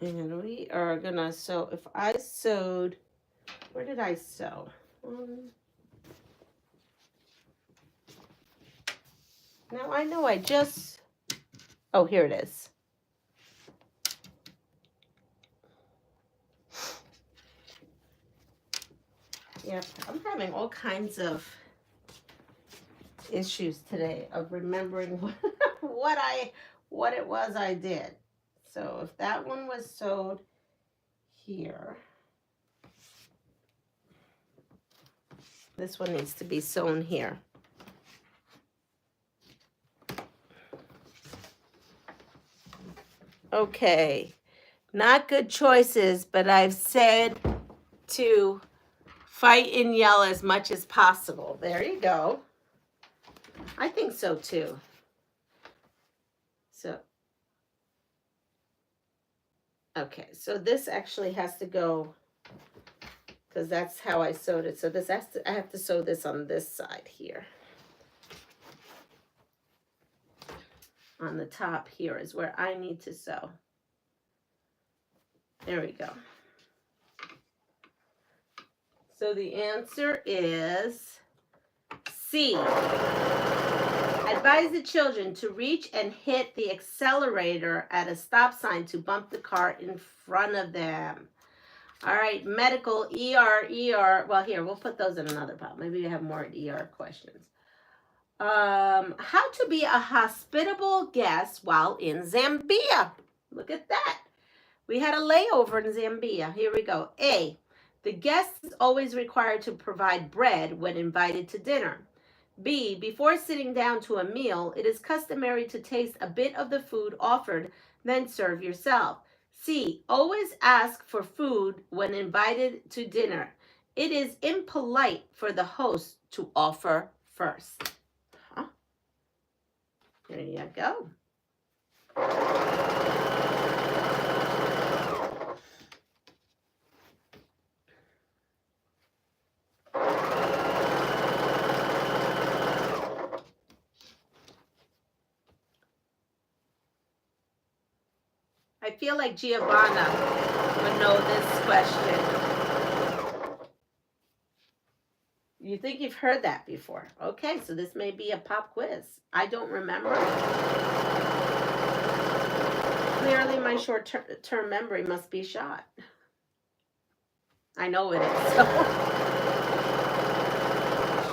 And we are going to sew. If I sewed, where did I sew? Now, I know oh, here it is. Yep, I'm having all kinds of issues today of remembering what it was I did. So if that one was sewed here, this one needs to be sewn here. Okay, not good choices, but I've said to fight and yell as much as possible. There you go. I think so too. So, okay, so this actually has to go, because that's how I sewed it. So I have to sew this on this side here. On the top here is where I need to sew. There we go. So the answer is C. Advise the children to reach and hit the accelerator at a stop sign to bump the car in front of them. All right, medical, ER. Well, here, we'll put those in another pile. Maybe we have more ER questions. How to be a hospitable guest while in Zambia. Look at that. We had a layover in Zambia. Here we go. A, the guest is always required to provide bread when invited to dinner. B, before sitting down to a meal, it is customary to taste a bit of the food offered, then serve yourself. C, always ask for food when invited to dinner. It is impolite for the host to offer first. Huh? There you go. I feel like Giovanna would know this question. You think you've heard that before? Okay, so this may be a pop quiz. I don't remember. Clearly, my short-term memory must be shot. I know it is. So.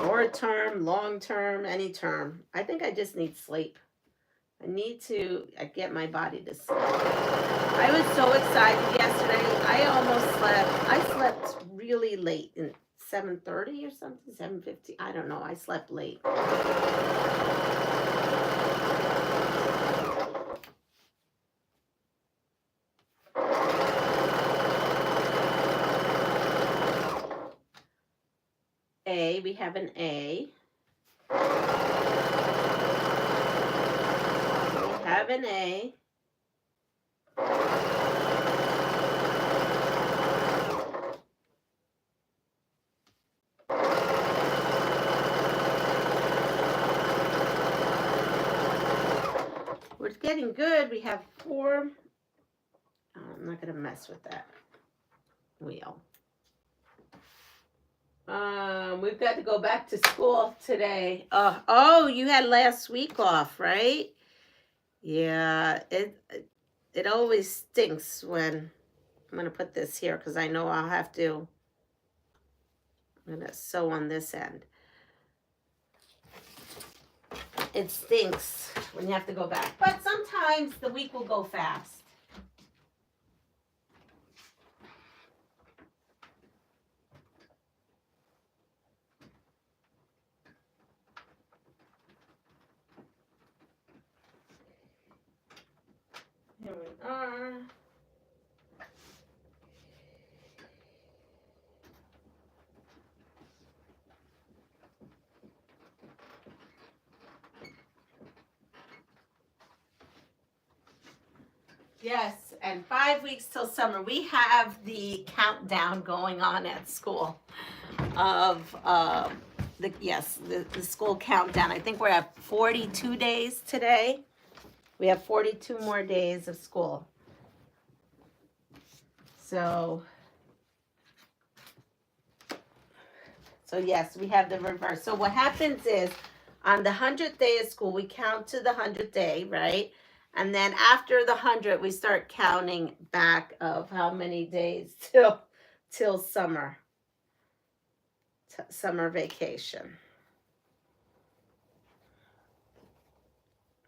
Short-term, long-term, any term. I think I just need sleep. I need to get my body to sleep. I was so excited yesterday. I slept really late, in 7:30 or something, 7:50. I don't know. I slept late. A, we have an A. Have an A. We're getting good. We have 4. Oh, I'm not going to mess with that wheel. We've got to go back to school today. Oh, you had last week off, right? Yeah, it always stinks when I'm going to put this here because I know I'll have to. I'm going to sew on this end. It stinks when you have to go back, but sometimes the week will go fast. Here we are. Yes, and 5 weeks till summer. We have the countdown going on at school of the school countdown. I think we're at 42 days today. We have 42 more days of school. So yes, we have the reverse. So what happens is on the 100th day of school, we count to the 100th day, right? And then after the 100, we start counting back of how many days till summer, summer vacation.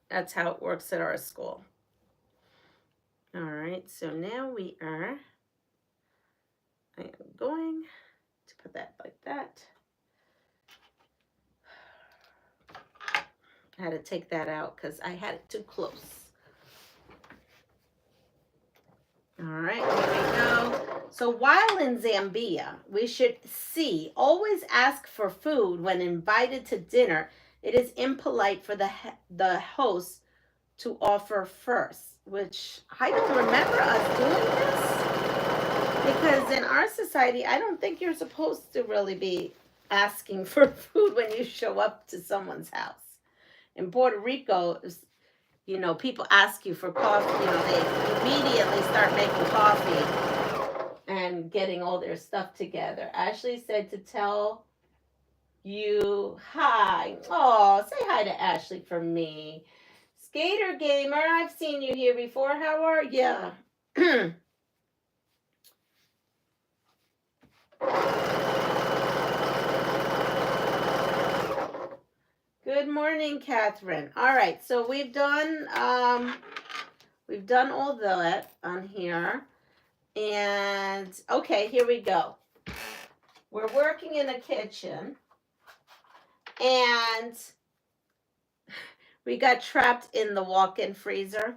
That's how it works at our school. All right, so now I am going to put that like that. I had to take that out because I had it too close. All right, here we go. So while in Zambia, we should always ask for food when invited to dinner. It is impolite for the host to offer first, which I don't remember us doing this. Because in our society, I don't think you're supposed to really be asking for food when you show up to someone's house. In Puerto Rico, people ask you for coffee. They immediately start making coffee and getting all their stuff together. Ashley said to tell you. Hi. Oh, say hi to Ashley for me. Skater Gamer, I've seen you here before. How are you? Good morning, Catherine. All right, so we've done all that on here. And okay, here we go. We're working in a kitchen and we got trapped in the walk-in freezer.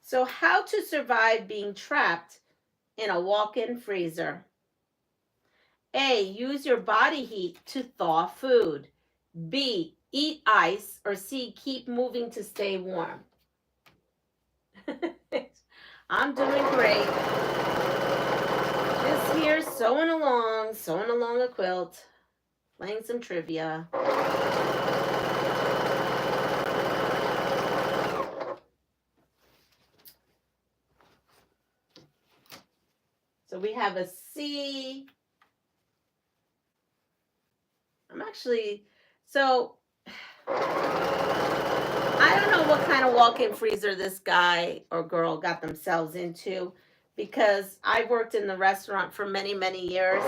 So how to survive being trapped in a walk-in freezer? A, use your body heat to thaw food. B, eat ice. Or C, keep moving to stay warm. I'm doing great. Just here sewing along a quilt, playing some trivia. So we have a C. So I don't know what kind of walk-in freezer this guy or girl got themselves into, because I worked in the restaurant for many, many years,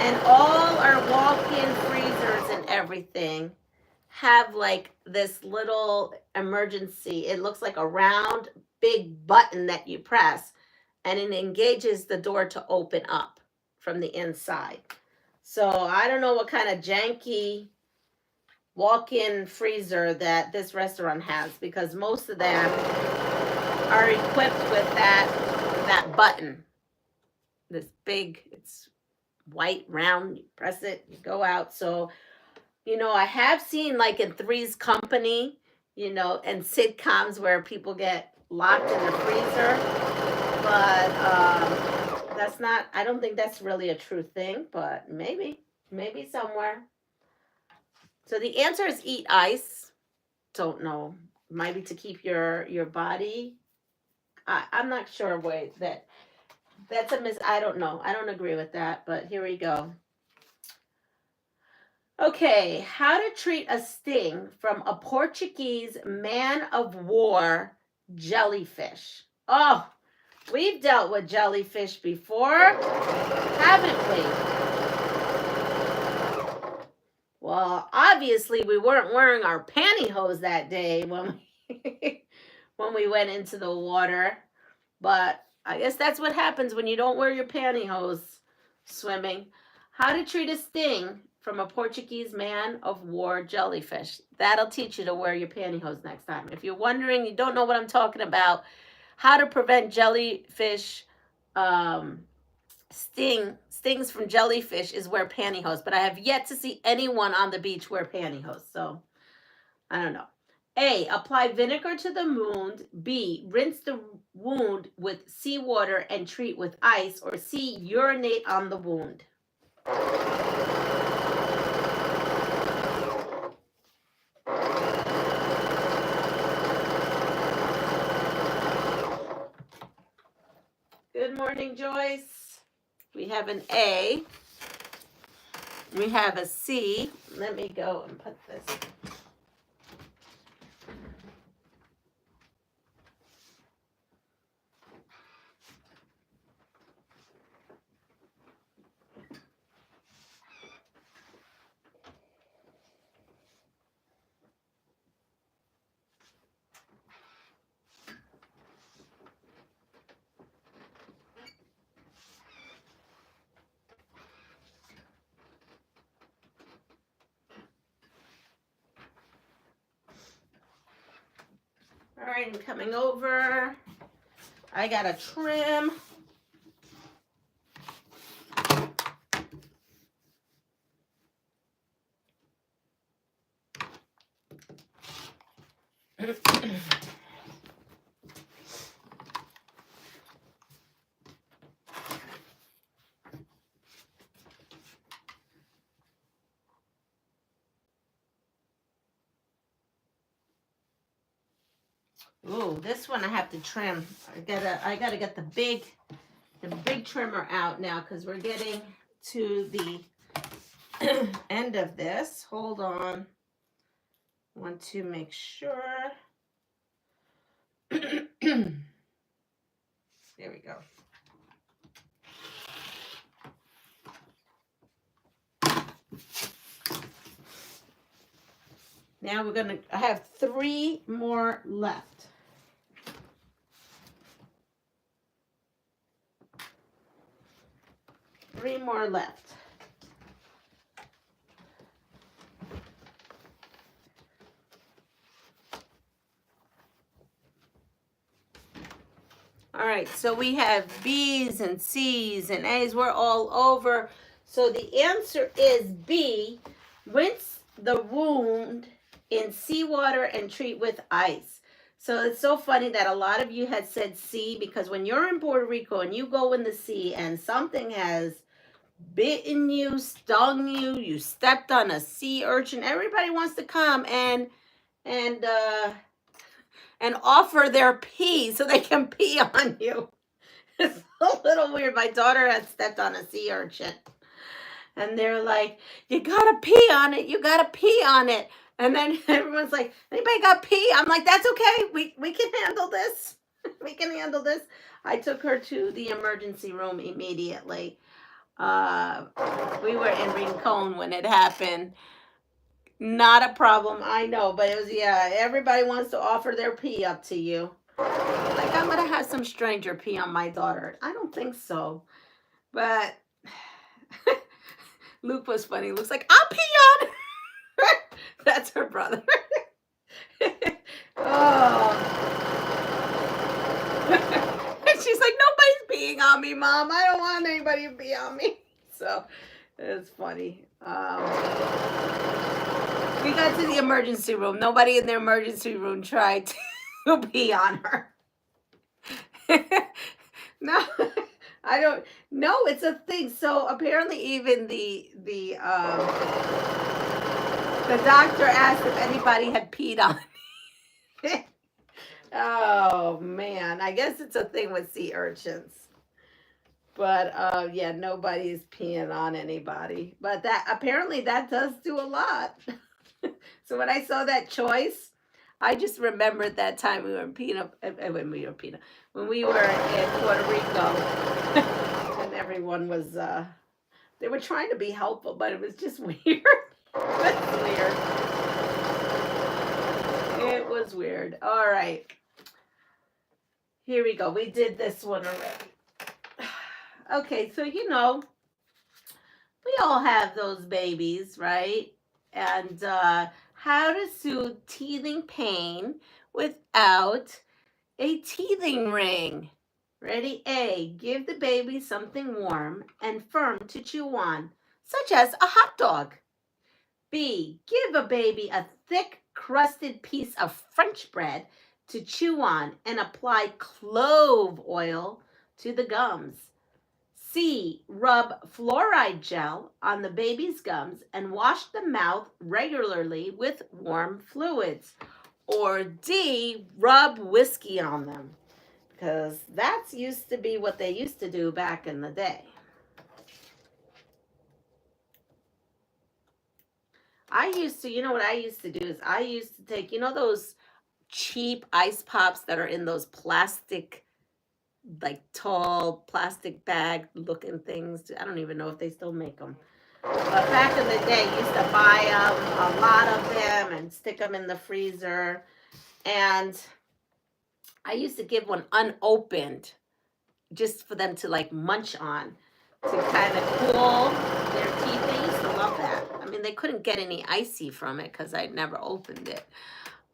and all our walk-in freezers and everything have like this little emergency. It looks like a round, big button that you press, and it engages the door to open up from the inside. So I don't know what kind of janky walk-in freezer that this restaurant has, because most of them are equipped with that button. This big, it's white, round, you press it, you go out. So, I have seen like in Three's Company, and sitcoms where people get locked in the freezer, but I don't think that's really a true thing, but maybe somewhere. So the answer is eat ice. Don't know. Maybe to keep your body. I'm not sure. Wait, that's a miss. I don't know. I don't agree with that, but here we go. Okay, how to treat a sting from a Portuguese man-of-war jellyfish. Oh, we've dealt with jellyfish before, haven't we? Well, obviously we weren't wearing our pantyhose that day when we went into the water, but I guess that's what happens when you don't wear your pantyhose swimming. How to treat a sting from a Portuguese man-of-war jellyfish. That'll teach you to wear your pantyhose next time. If you're wondering, you don't know what I'm talking about, how to prevent jellyfish stings from jellyfish is wear pantyhose, but I have yet to see anyone on the beach wear pantyhose, so I don't know. A, apply vinegar to the wound. B, rinse the wound with seawater and treat with ice. Or C, urinate on the wound. Good morning, Joyce. We have an A. We have a C. Let me go and put this. All right, I'm coming over. I got a trim. Ooh, this one I have to trim. I gotta get the big trimmer out now, because we're getting to the end of this. Hold on. Want to make sure. There we go. Now we're gonna, I have 3 more left. Three more left. All right, so we have B's and C's and A's. We're all over. So the answer is B. Rinse the wound in seawater and treat with ice. So it's so funny that a lot of you had said C, because when you're in Puerto Rico and you go in the sea and something has bitten you, stung you, you stepped on a sea urchin, everybody wants to come and offer their pee so they can pee on you. It's a little weird. My daughter had stepped on a sea urchin. And they're like, you gotta pee on it. You gotta pee on it. And then everyone's like, anybody got pee? I'm like, that's okay. We can handle this. We can handle this. I took her to the emergency room immediately. We were in Rincon when it happened. Not a problem, I know, but it was, yeah, everybody wants to offer their pee up to you. Like, I'm gonna have some stranger pee on my daughter. I don't think so. But Luke was funny. Luke's like, I'll pee on her. That's her brother. Oh. And she's like, nobody's peeing on me, Mom. I don't want anybody to pee on me. So it's funny. We got to the emergency room. Nobody in the emergency room tried to pee on her. No, I don't. No, it's a thing. So apparently, even the doctor asked if anybody had peed on me. Oh man, I guess it's a thing with sea urchins. But yeah, nobody's peeing on anybody. But that apparently that does do a lot. So when I saw that choice, I just remembered that time we were in when we were in Puerto Rico, and everyone was they were trying to be helpful, but it was just weird. That's weird. It was weird. All right, here we go. We did this one already. Okay, so you know, we all have those babies, right? And how to soothe teething pain without a teething ring. Ready? A, give the baby something warm and firm to chew on, such as a hot dog. B, give a baby a thick crusted piece of French bread to chew on and apply clove oil to the gums. C, rub fluoride gel on the baby's gums and wash the mouth regularly with warm fluids. Or D, rub whiskey on them, because that's used to be what they used to do back in the day. You know what I used to do is I used to take, you know those cheap ice pops that are in those plastic, like tall plastic bag looking things. I don't even know if they still make them. But back in the day, used to buy a lot of them and stick them in the freezer. And I used to give one unopened just for them to like munch on to kind of cool their teeth. They used to love that. I mean, they couldn't get any icy from it because I'd never opened it.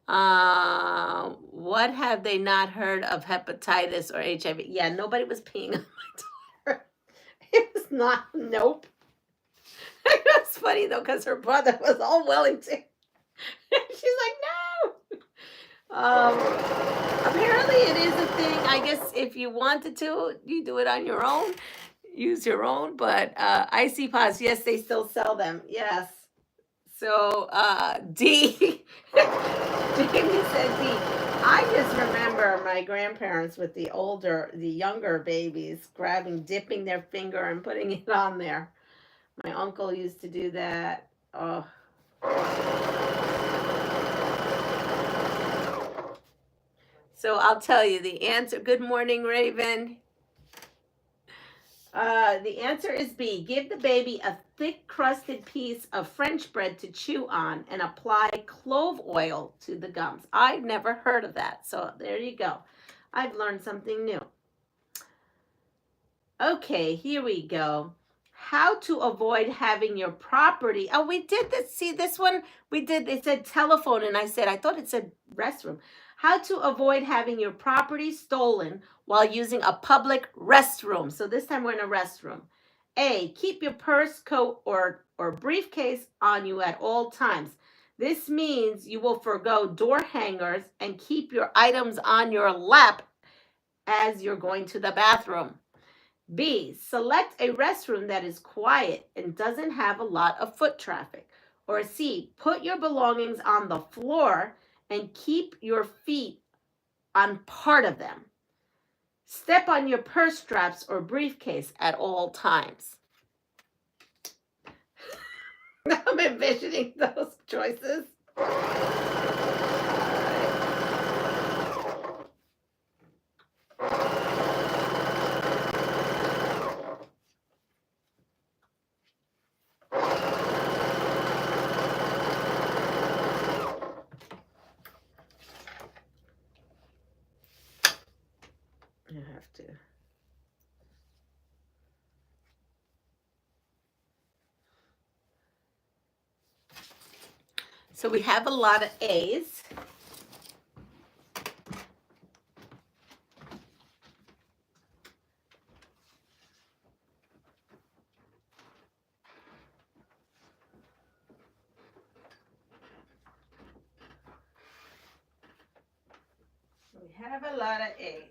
What have they not heard of hepatitis or HIV? Yeah, nobody was peeing on my daughter. It was not, nope. It was funny though, because her brother was all willing to. She's like, no. Apparently it is a thing. I guess if you wanted to, you do it on your own. Use your own, but icy pots, yes, they still sell them. Yes. So D, Jamie said D. I just remember my grandparents with the younger babies dipping their finger and putting it on there. My uncle used to do that. Oh. So I'll tell you the answer. Good morning, Raven. The answer is B. Give the baby a thick crusted piece of French bread to chew on and apply clove oil to the gums. I've never heard of that. So there you go. I've learned something new. Okay, here we go. How to avoid having your property. Oh, we did this. See, this one we did. It said telephone, and I thought it said restroom. How to avoid having your property stolen while using a public restroom. So this time we're in a restroom. A, keep your purse, coat, or briefcase on you at all times. This means you will forgo door hangers and keep your items on your lap as you're going to the bathroom. B, select a restroom that is quiet and doesn't have a lot of foot traffic. Or C, put your belongings on the floor and keep your feet on part of them. Step on your purse straps or briefcase at all times. I'm envisioning those choices. I have to. So we have a lot of A's. We have a lot of A's.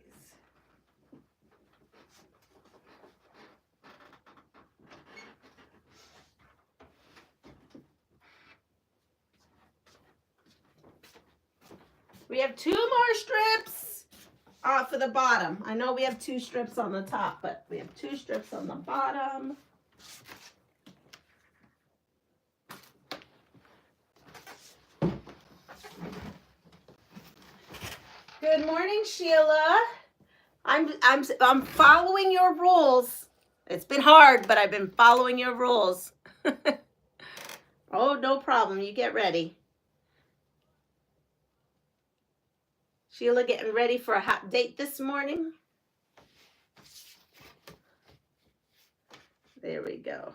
We have 2 more strips for the bottom. I know we have 2 strips on the top, but we have 2 strips on the bottom. Good morning, Sheila. I'm following your rules. It's been hard, but I've been following your rules. Oh, no problem. You get ready. Sheila getting ready for a hot date this morning. There we go.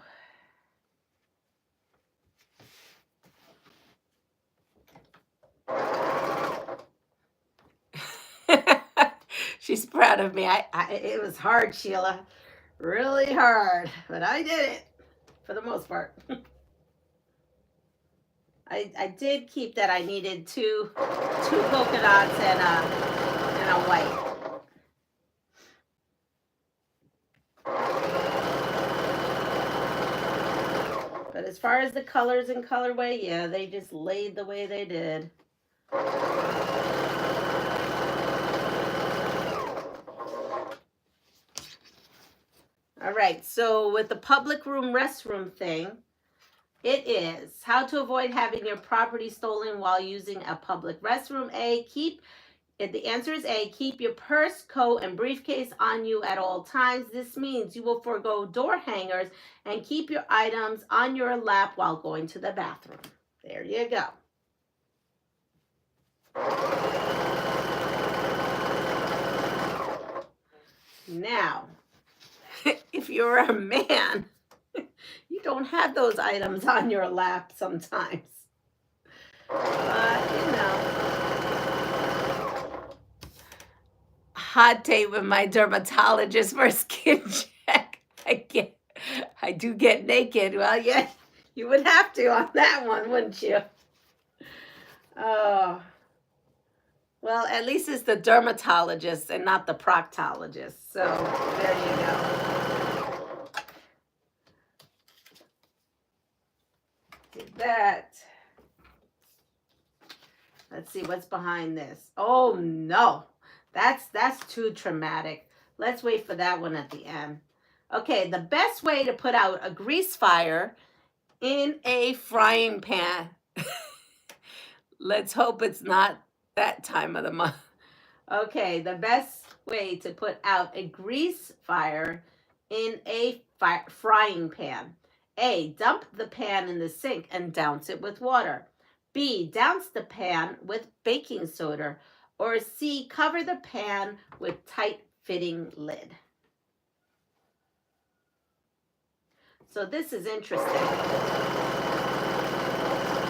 She's proud of me. It was hard, Sheila. Really hard, but I did it for the most part. I did keep that I needed two polka dots and a white. But as far as the colors and colorway, yeah, they just laid the way they did. All right, so with the public room restroom thing, it is how to avoid having your property stolen while using a public restroom. The answer is A, keep your purse, coat, and briefcase on you at all times. This means you will forego door hangers and keep your items on your lap while going to the bathroom. There you go. Now, if you're a man, you don't have those items on your lap sometimes. You know. Hot date with my dermatologist for a skin check. I do get naked. Well, yeah, you would have to on that one, wouldn't you? Oh. Well, at least it's the dermatologist and not the proctologist. So there you go. Did that. Let's see what's behind this. Oh no, that's too traumatic. Let's wait for that one at the end. Okay, the best way to put out a grease fire in a frying pan. Let's hope it's not that time of the month. Okay, the best way to put out a grease fire in a frying pan. A, dump the pan in the sink and douse it with water. B, douse the pan with baking soda. Or C, cover the pan with tight-fitting lid. So this is interesting.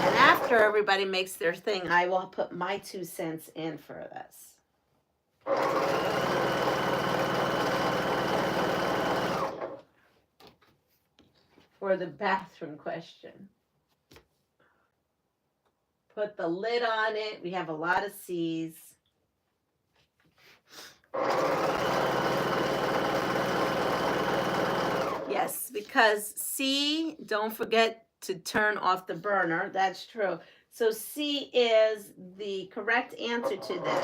And after everybody makes their thing, I will put my 2 cents in for this. For the bathroom question. Put the lid on it. We have a lot of C's. Yes, because C, don't forget to turn off the burner. That's true. So C is the correct answer to this.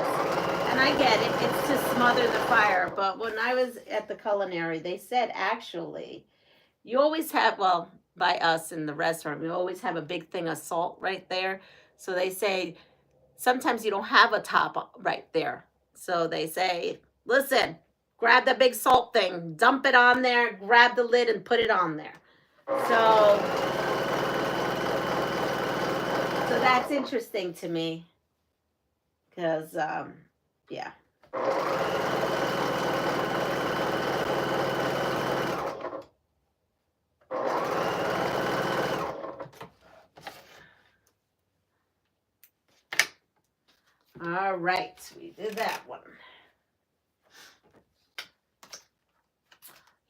And I get it. It's to smother the fire. But when I was at the culinary, they said actually, you always have, well, by us in the restaurant, we always have a big thing of salt right there. So they say, sometimes you don't have a top right there. So they say, listen, grab the big salt thing, dump it on there, grab the lid and put it on there. So that's interesting to me because, yeah. All right, we did that one.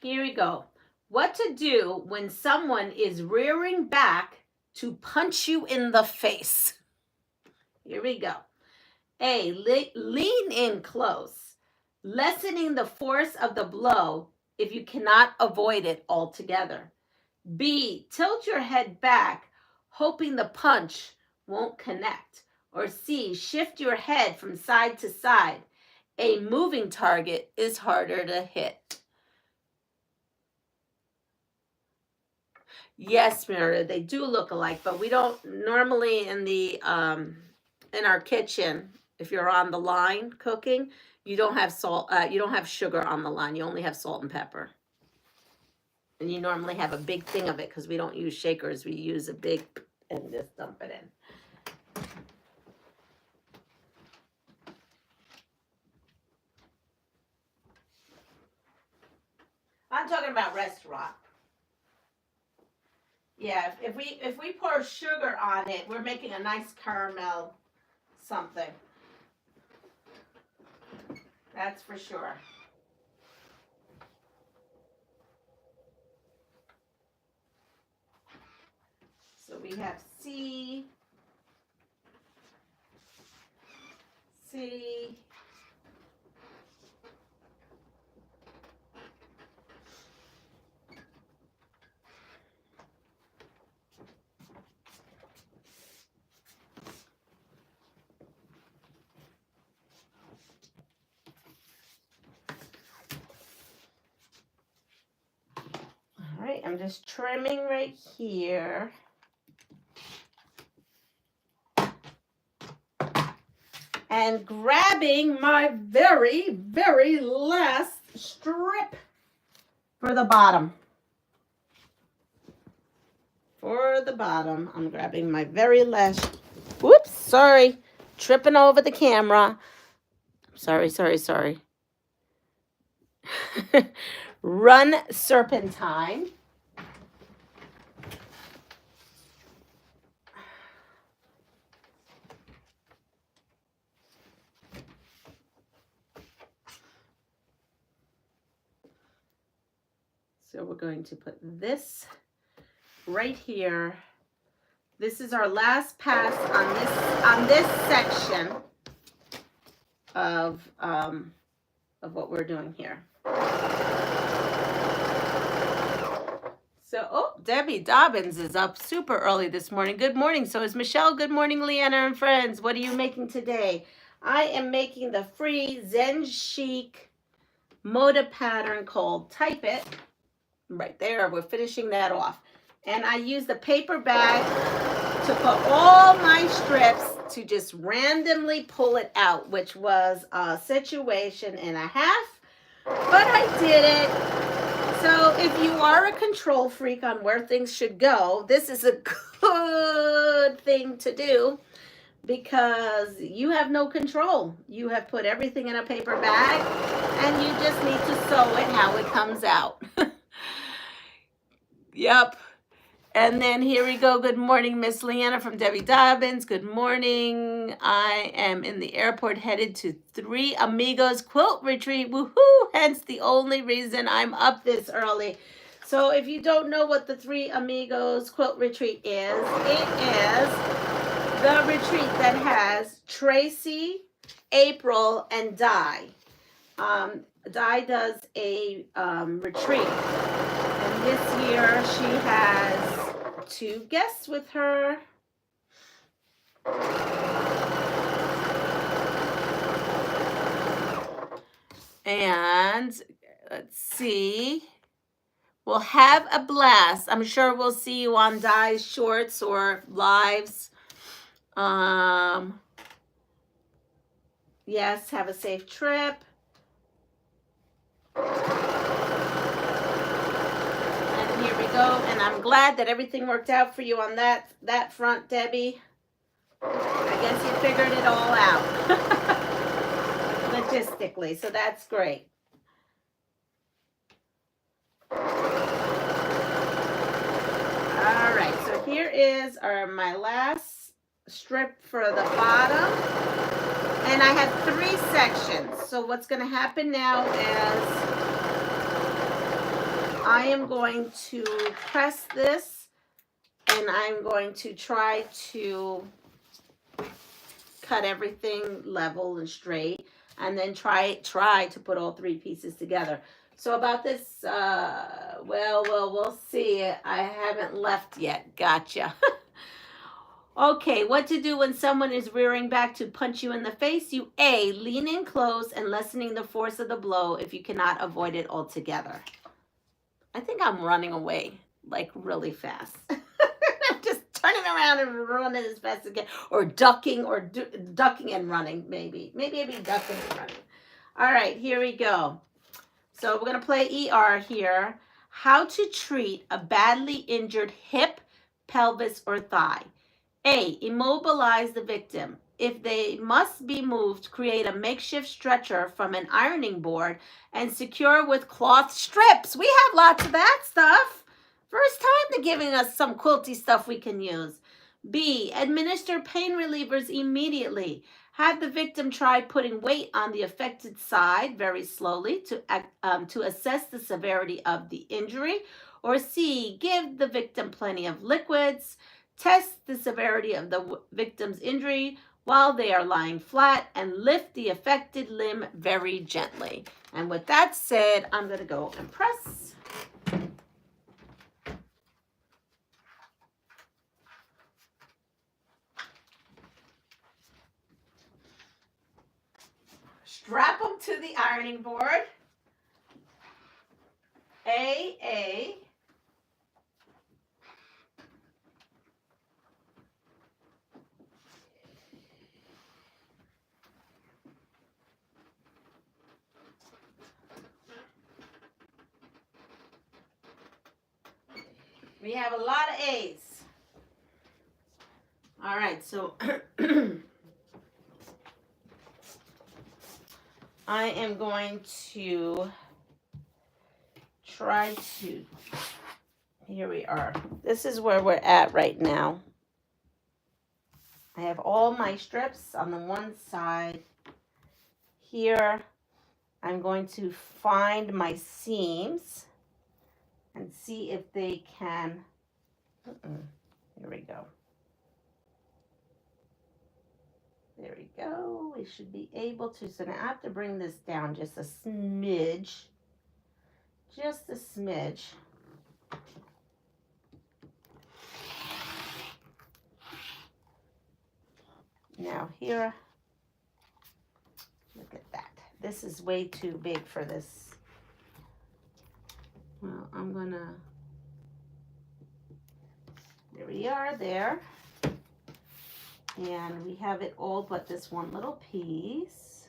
Here we go. What to do when someone is rearing back to punch you in the face. Here we go. A, lean in close, lessening the force of the blow if you cannot avoid it altogether. B, tilt your head back, hoping the punch won't connect. Or C, shift your head from side to side. A moving target is harder to hit. Yes, Meredith, they do look alike, but we don't normally in the in our kitchen, if you're on the line cooking, you don't have salt, you don't have sugar on the line. You only have salt and pepper. And you normally have a big thing of it because we don't use shakers. We use a big and just dump it in. I'm talking about restaurant. Yeah, if we pour sugar on it, we're making a nice caramel something. That's for sure. So we have C. All right, I'm just trimming right here. And grabbing my very, very last strip for the bottom. For the bottom, I'm grabbing my very last, whoops, sorry, tripping over the camera. Sorry. Run serpentine. So we're going to put this right here. This is our last pass on this section of what we're doing here. So, oh, Debbie Dobbins is up super early this morning. Good morning. So is Michelle. Good morning, Leanna and friends. What are you making today? I am making the free Zen Chic Moda pattern called Type It. right there. We're finishing that off. And I use the paper bag to put all my strips to just randomly pull it out, which was a situation and a half, but I did it. So if you are a control freak on where things should go, this is a good thing to do because you have no control. You have put everything in a paper bag and you just need to sew it how it comes out. Yep. And then here we go. Good morning, Miss Leanna from Debbie Dobbins. Good morning. I am in the airport headed to Three Amigos Quilt Retreat. Woohoo! Hence the only reason I'm up this early. So if you don't know what the Three Amigos Quilt Retreat is, it is the retreat that has Tracy, April, and Di. Di does a retreat. And this year she has 2 guests with her. And let's see. We'll have a blast. I'm sure we'll see you on Di's shorts or lives. Yes, have a safe trip. Here we go, and I'm glad that everything worked out for you on that front, Debbie. I guess you figured it all out logistically, so that's great. All right, so here is my last strip for the bottom, and I have 3 sections. So what's going to happen now is I am going to press this and I'm going to try to cut everything level and straight and then try to put all 3 pieces together. So about this, well, we'll see. I haven't left yet. Gotcha. Okay, what to do when someone is rearing back to punch you in the face? You A, lean in close and lessening the force of the blow if you cannot avoid it altogether. I think I'm running away, like, really fast. I'm just turning around and running as fast as I can. Or ducking and running, maybe. Maybe I'd be ducking and running. All right, here we go. So we're going to play ER here. How to treat a badly injured hip, pelvis, or thigh. A, immobilize the victim. If they must be moved, create a makeshift stretcher from an ironing board and secure with cloth strips. We have lots of that stuff. First time they're giving us some quilty stuff we can use. B, administer pain relievers immediately. Have the victim try putting weight on the affected side very slowly to assess the severity of the injury. Or C, give the victim plenty of liquids. Test the severity of the victim's injury while they are lying flat and lift the affected limb very gently. And with that said, I'm going to go and press. Strap them to the ironing board. A. We have a lot of A's. All right, so I am going to try to, here we are. This is where we're at right now. I have all my strips on the one side. Here, I'm going to find my seams and see if they can, here we go. There we go. We should be able to, so now I have to bring this down just a smidge. Just a smidge. Now here, look at that. This is way too big for this. Well, I'm gonna we are there. And we have it all but this one little piece.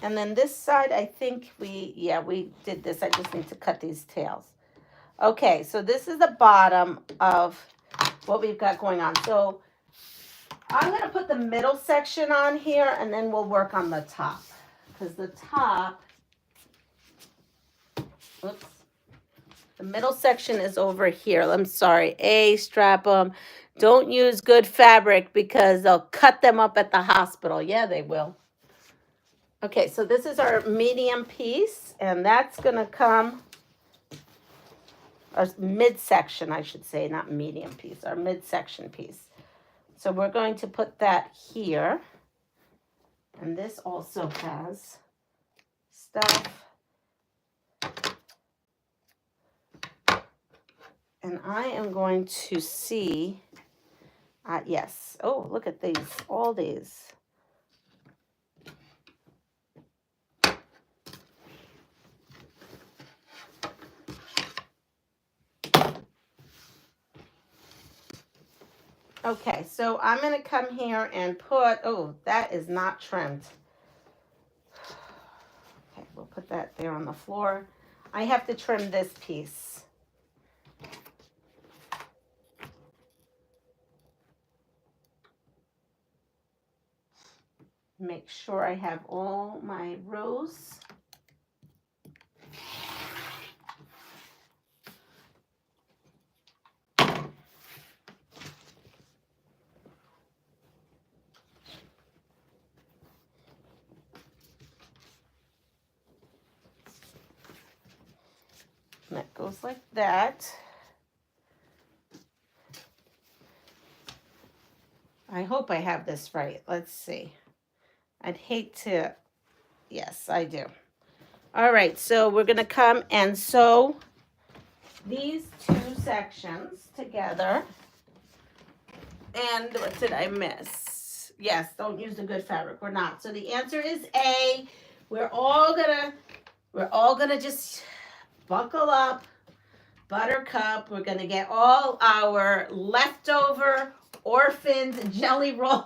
And then this side, I think we did this. I just need to cut these tails. Okay, so this is the bottom of what we've got going on. So I'm going to put the middle section on here, and then we'll work on the top. Because the top, oops, the middle section is over here. I'm sorry. Strap them. Don't use good fabric because they'll cut them up at the hospital. Yeah, they will. Okay, so this is our medium piece, and that's going to come, our midsection, I should say, not medium piece, our midsection piece. So we're going to put that here. And this also has stuff. And I am going to see, yes. Oh, look at these, all these. Okay, so I'm going to come here and put, oh, that is not trimmed. Okay, we'll put that there on the floor. I have to trim this piece. Make sure I have all my rows. And that goes like that. I hope I have this right. Let's see. I'd hate to, yes, I do. All right, so we're gonna come and sew these two sections together. And what did I miss? Yes, don't use the good fabric. We're not. So the answer is A. We're all gonna just buckle up, buttercup. We're gonna get all our leftover orphaned jelly roll.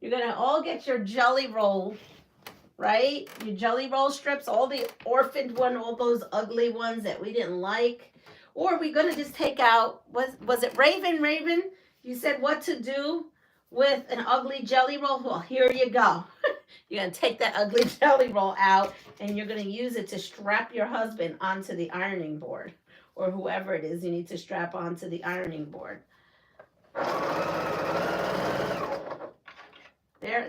You're gonna all get your jelly roll, right? Your jelly roll strips, all the orphaned one, all those ugly ones that we didn't like. Or are we gonna just take out, was it Raven? You said what to do with an ugly jelly roll? Well, here you go. You're gonna take that ugly jelly roll out and you're gonna use it to strap your husband onto the ironing board, or whoever it is you need to strap onto the ironing board.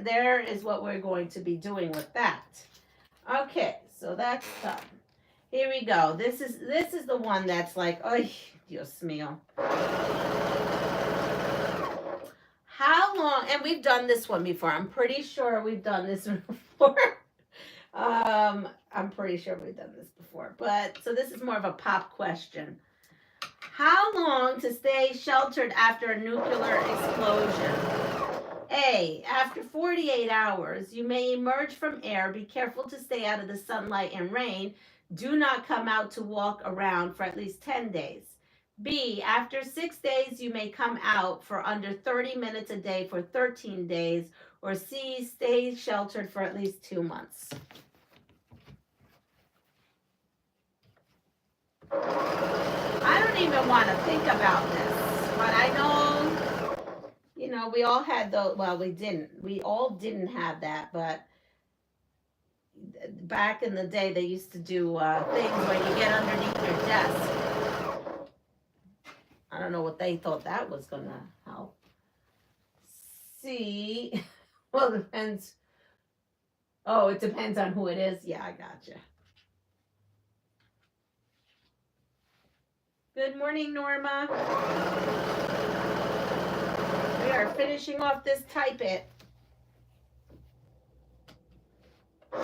There is what we're going to be doing with that. Okay, so that's done. Here we go. This is the one that's like, oh, Dios mío. How long, and we've done this one before. I'm pretty sure we've done this one before. I'm pretty sure we've done this before. But, so this is more of a pop question. How long to stay sheltered after a nuclear explosion? A, after 48 hours, you may emerge from air. Be careful to stay out of the sunlight and rain. Do not come out to walk around for at least 10 days. B, after 6 days, you may come out for under 30 minutes a day for 13 days. Or C, stay sheltered for at least 2 months. I don't even want to think about this, but I know, you know, we all had those, well, we all didn't have that, but back in the day, they used to do things where you get underneath your desk. I don't know what they thought that was going to help. C, well, it depends. Oh, it depends on who it is. Yeah, I gotcha. Good morning, Norma. We are finishing off this Type It. So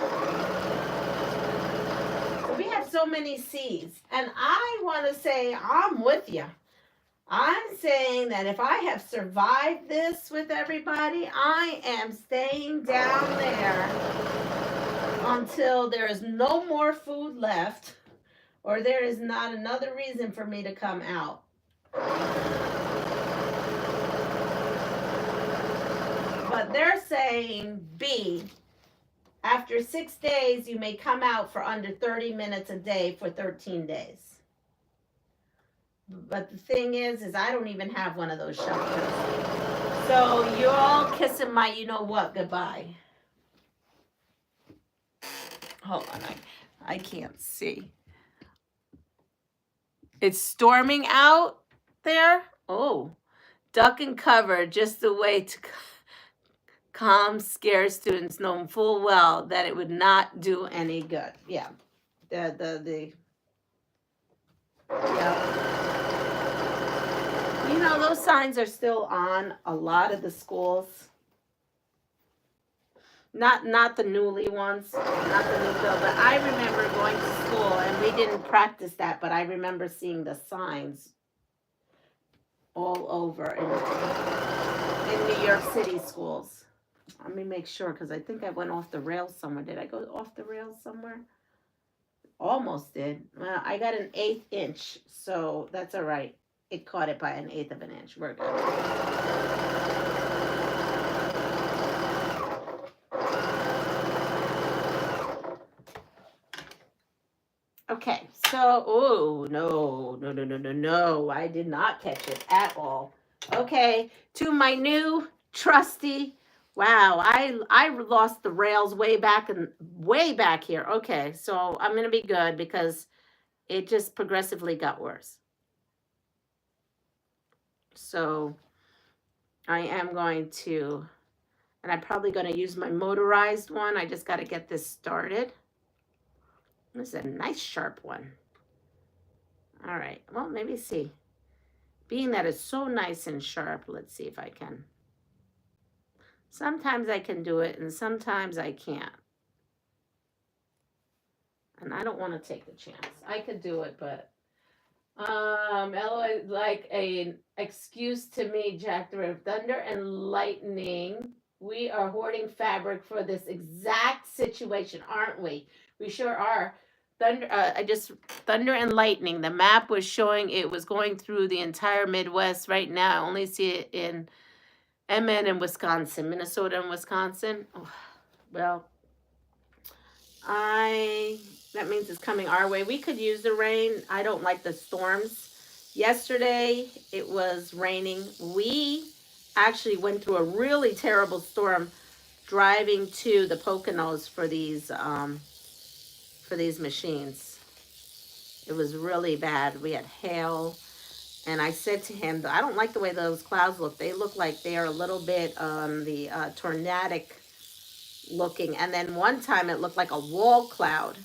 we have so many C's. And I want to say I'm with you. I'm saying that if I have survived this with everybody, I am staying down there. until there is no more food left or there is not another reason for me to come out. But they're saying B, after 6 days, you may come out for under 30 minutes a day for 13 days. But the thing is I don't even have one of those shelters. So you're all kissing my you-know-what goodbye. Hold on, I can't see. It's storming out there. Oh, duck and cover, just a way to calm, scare students, knowing full well that it would not do any good. Yeah, yeah. You know, those signs are still on a lot of the schools. Not the newly ones, not the new bill, but I remember going to school and we didn't practice that, but I remember seeing the signs all over in New York City schools. Let me make sure, because I think I went off the rails somewhere. Did I go off the rails somewhere? Almost did. Well, I got an 1/8 inch, so that's all right. It caught it by an 1/8 of an inch. We're good. Okay, so, oh, no, I did not catch it at all. Okay, to my new trusty, wow, I lost the rails way back here. Okay, so I'm going to be good because it just progressively got worse. So I am going to, and I'm probably going to use my motorized one. I just got to get this started. This is a nice sharp one. All right, well, maybe see. Being that it's so nice and sharp, let's see if I can. Sometimes I can do it and sometimes I can't. And I don't want to take the chance. I could do it, but like an excuse to me, Jack the Ripper. Thunder and lightning. We are hoarding fabric for this exact situation, aren't we? We sure are. Thunder and lightning. The map was showing it was going through the entire Midwest right now. I only see it in MN and Wisconsin, Minnesota and Wisconsin. Oh, well, that means it's coming our way. We could use the rain. I don't like the storms. Yesterday, it was raining. We actually went through a really terrible storm driving to the Poconos for these machines. It was really bad. We had hail. And I said to him, I don't like the way those clouds look. They look like they are a little bit on the tornadic looking. And then one time it looked like a wall cloud.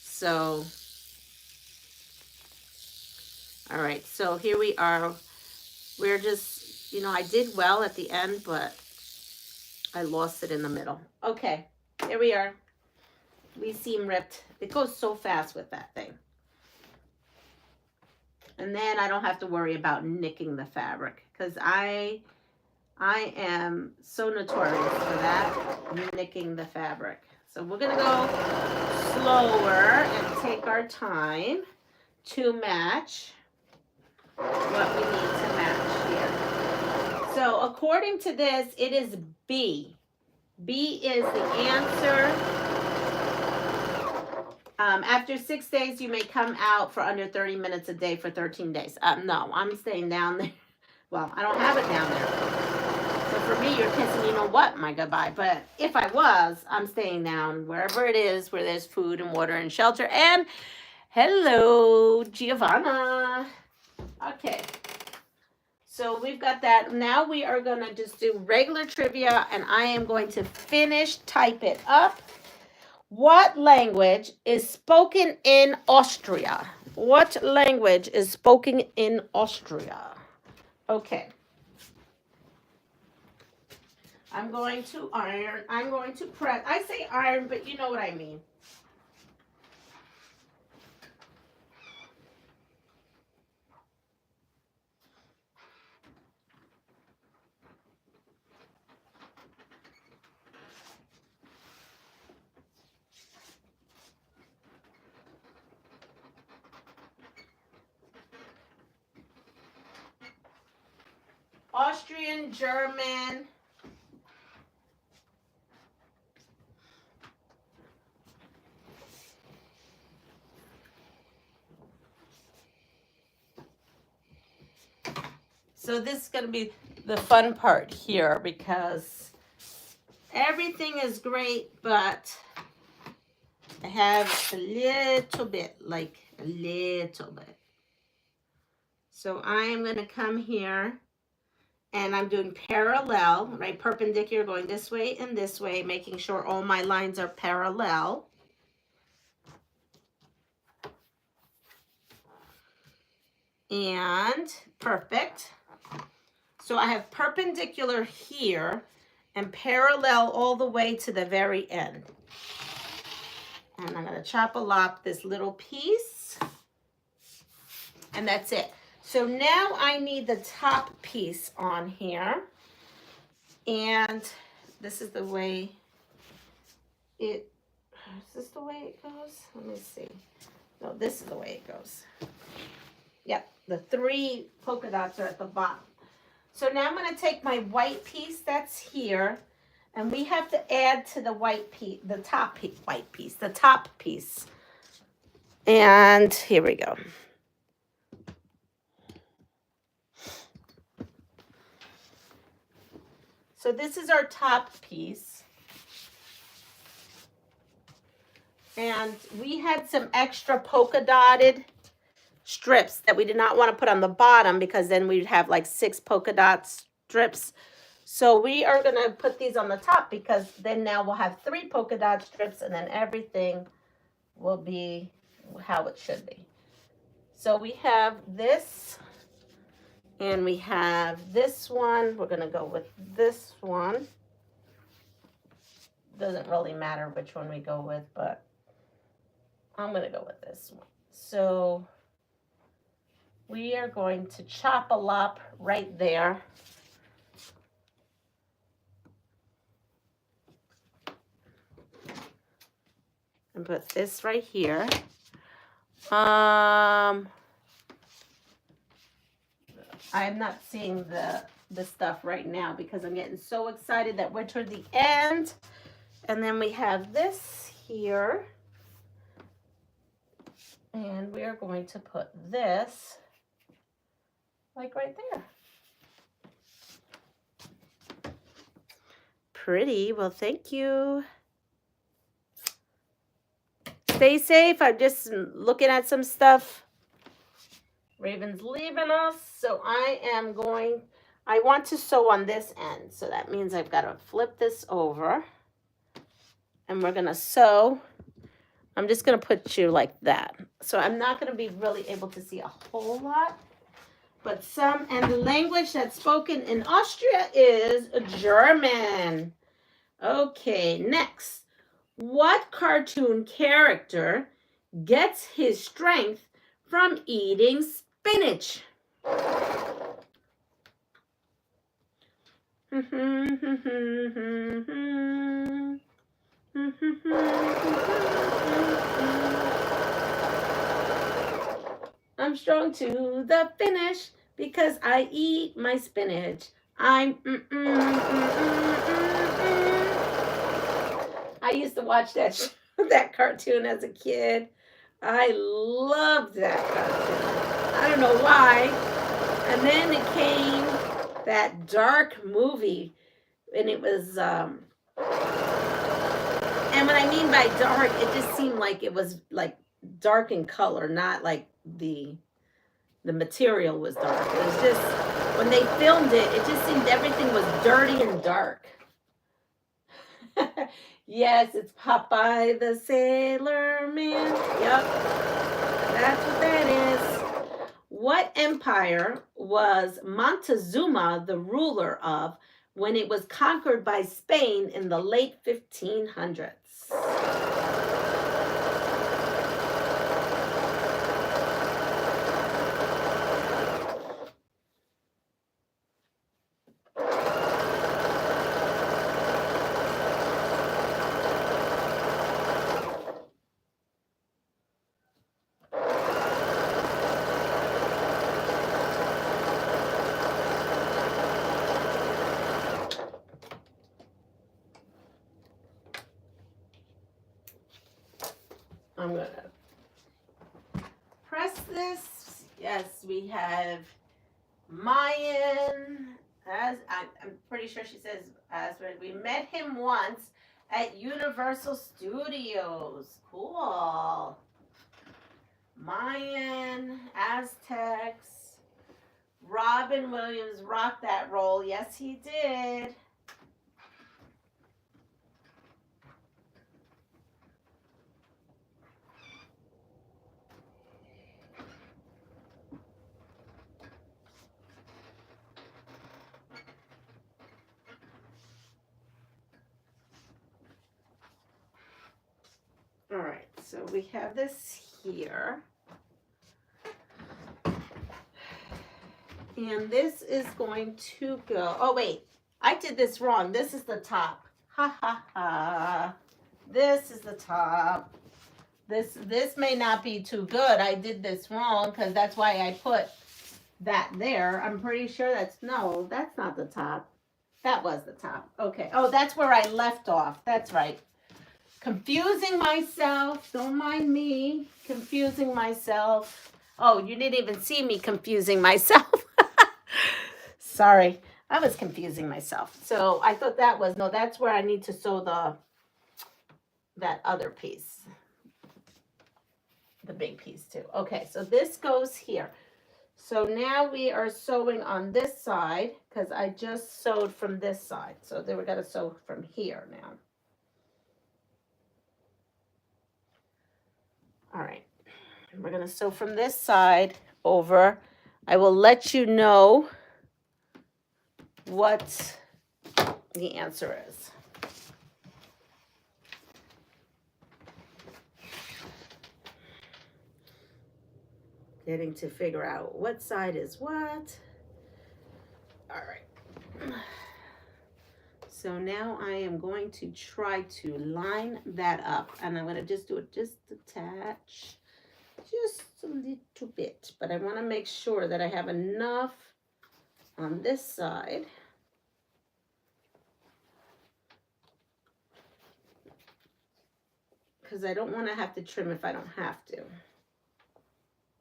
So, all right. So here we are. We're just, I did well at the end, but I lost it in the middle. Okay, here we are. We seam ripped. It goes so fast with that thing. And then I don't have to worry about nicking the fabric because I am so notorious for that, nicking the fabric. So we're going to go slower and take our time to match what we need to match here. So according to this, it is B. B is the answer. After 6 days, you may come out for under 30 minutes a day for 13 days. No, I'm staying down there. Well, I don't have it down there. So for me, you're kissing you-know-what my goodbye. But if I was, I'm staying down wherever it is where there's food and water and shelter. And hello, Giovanna. Okay. So we've got that. Now we are going to just do regular trivia, and I am going to type it up. What language is spoken in Austria? What language is spoken in Austria? Okay. I'm going to iron. I'm going to press. I say iron, but you know what I mean. Austrian, German. So this is going to be the fun part here because everything is great, but I have a little bit, like a little bit. So I'm going to come here and I'm doing parallel, right? Perpendicular, going this way and this way, making sure all my lines are parallel. And perfect. So I have perpendicular here and parallel all the way to the very end. And I'm going to chop a lop this little piece. And that's it. So now I need the top piece on here. And this is the way is this the way it goes? Let me see. No, this is the way it goes. Yep, the 3 polka dots are at the bottom. So now I'm going to take my white piece that's here, and we have to add to the white piece, the top piece, the top piece. And here we go. So this is our top piece. And we had some extra polka dotted strips that we did not want to put on the bottom because then we'd have like 6 polka dot strips. So we are going to put these on the top because then now we'll have 3 polka dot strips and then everything will be how it should be. So we have this and we have this one. We're going to go with this one. Doesn't really matter which one we go with, but I'm going to go with this one. So we are going to chop a lop right there. And put this right here. I'm not seeing the stuff right now because I'm getting so excited that we're toward the end. And then we have this here. And we are going to put this like right there. Pretty. Well, thank you. Stay safe. I'm just looking at some stuff. Raven's leaving us. So I want to sew on this end. So that means I've got to flip this over. And we're going to sew. I'm just going to put you like that. So I'm not going to be really able to see a whole lot. But some, and the language that's spoken in Austria is German. Okay, next. What cartoon character gets his strength from eating spinach? I'm strong to the finish because I eat my spinach. I used to watch that cartoon as a kid. I loved that cartoon. I don't know why. And then it came that dark movie, and it was and what I mean by dark, it just seemed like it was like dark in color, not like the material was dark. It was just, when they filmed it, it just seemed everything was dirty and dark. Yes, it's Popeye the Sailor Man. Yep, that's what that is. What empire was Montezuma the ruler of when it was conquered by Spain in the late 1500s? I'm gonna press this. Yes, we have Mayan. I'm pretty sure she says Aspen. We met him once at Universal Studios. Cool. Mayan, Aztecs. Robin Williams rocked that role. Yes, he did. All right, so we have this here. And this is going to go, oh wait, I did this wrong. This is the top. Ha ha ha. This is the top. This may not be too good. I did this wrong because that's why I put that there. I'm pretty sure no, that's not the top. That was the top. Okay. Oh, that's where I left off. That's right. Confusing myself. Don't mind me confusing myself. Oh, you didn't even see me confusing myself. Sorry. I was confusing myself. So I thought that was, no, that's where I need to sew that other piece. The big piece too. Okay, so this goes here. So now we are sewing on this side because I just sewed from this side. So then we're going to sew from here now. All right. We're going to sew from this side over. I will let you know what the answer is. Getting to figure out what side is what. All right. So now I am going to try to line that up, and I'm going to just do it just a touch, just a little bit, but I want to make sure that I have enough on this side. Because I don't want to have to trim if I don't have to.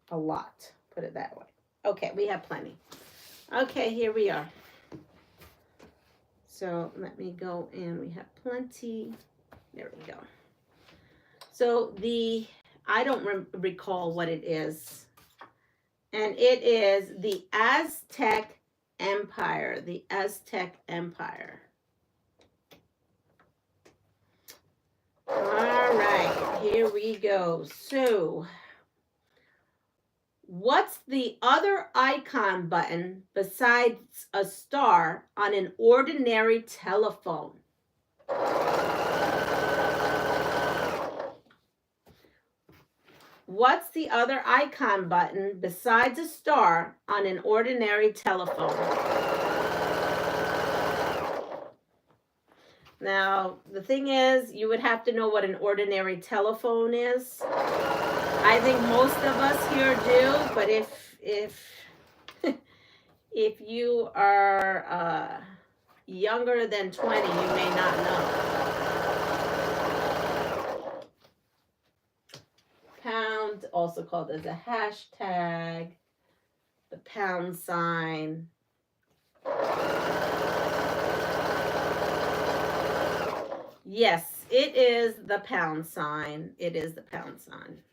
A lot, put it that way. Okay, we have plenty. Okay, here we are. So let me go, and we have plenty. There we go. So I don't recall what it is. And it is the Aztec Empire. The Aztec Empire. All right, here we go. So what's the other icon button besides a star on an ordinary telephone? What's the other icon button besides a star on an ordinary telephone? Now, the thing is, you would have to know what an ordinary telephone is. I think most of us here do, but if you are younger than 20, you may not know. Pound, also called as a hashtag, the pound sign. Yes, it is the pound sign. It is the pound sign.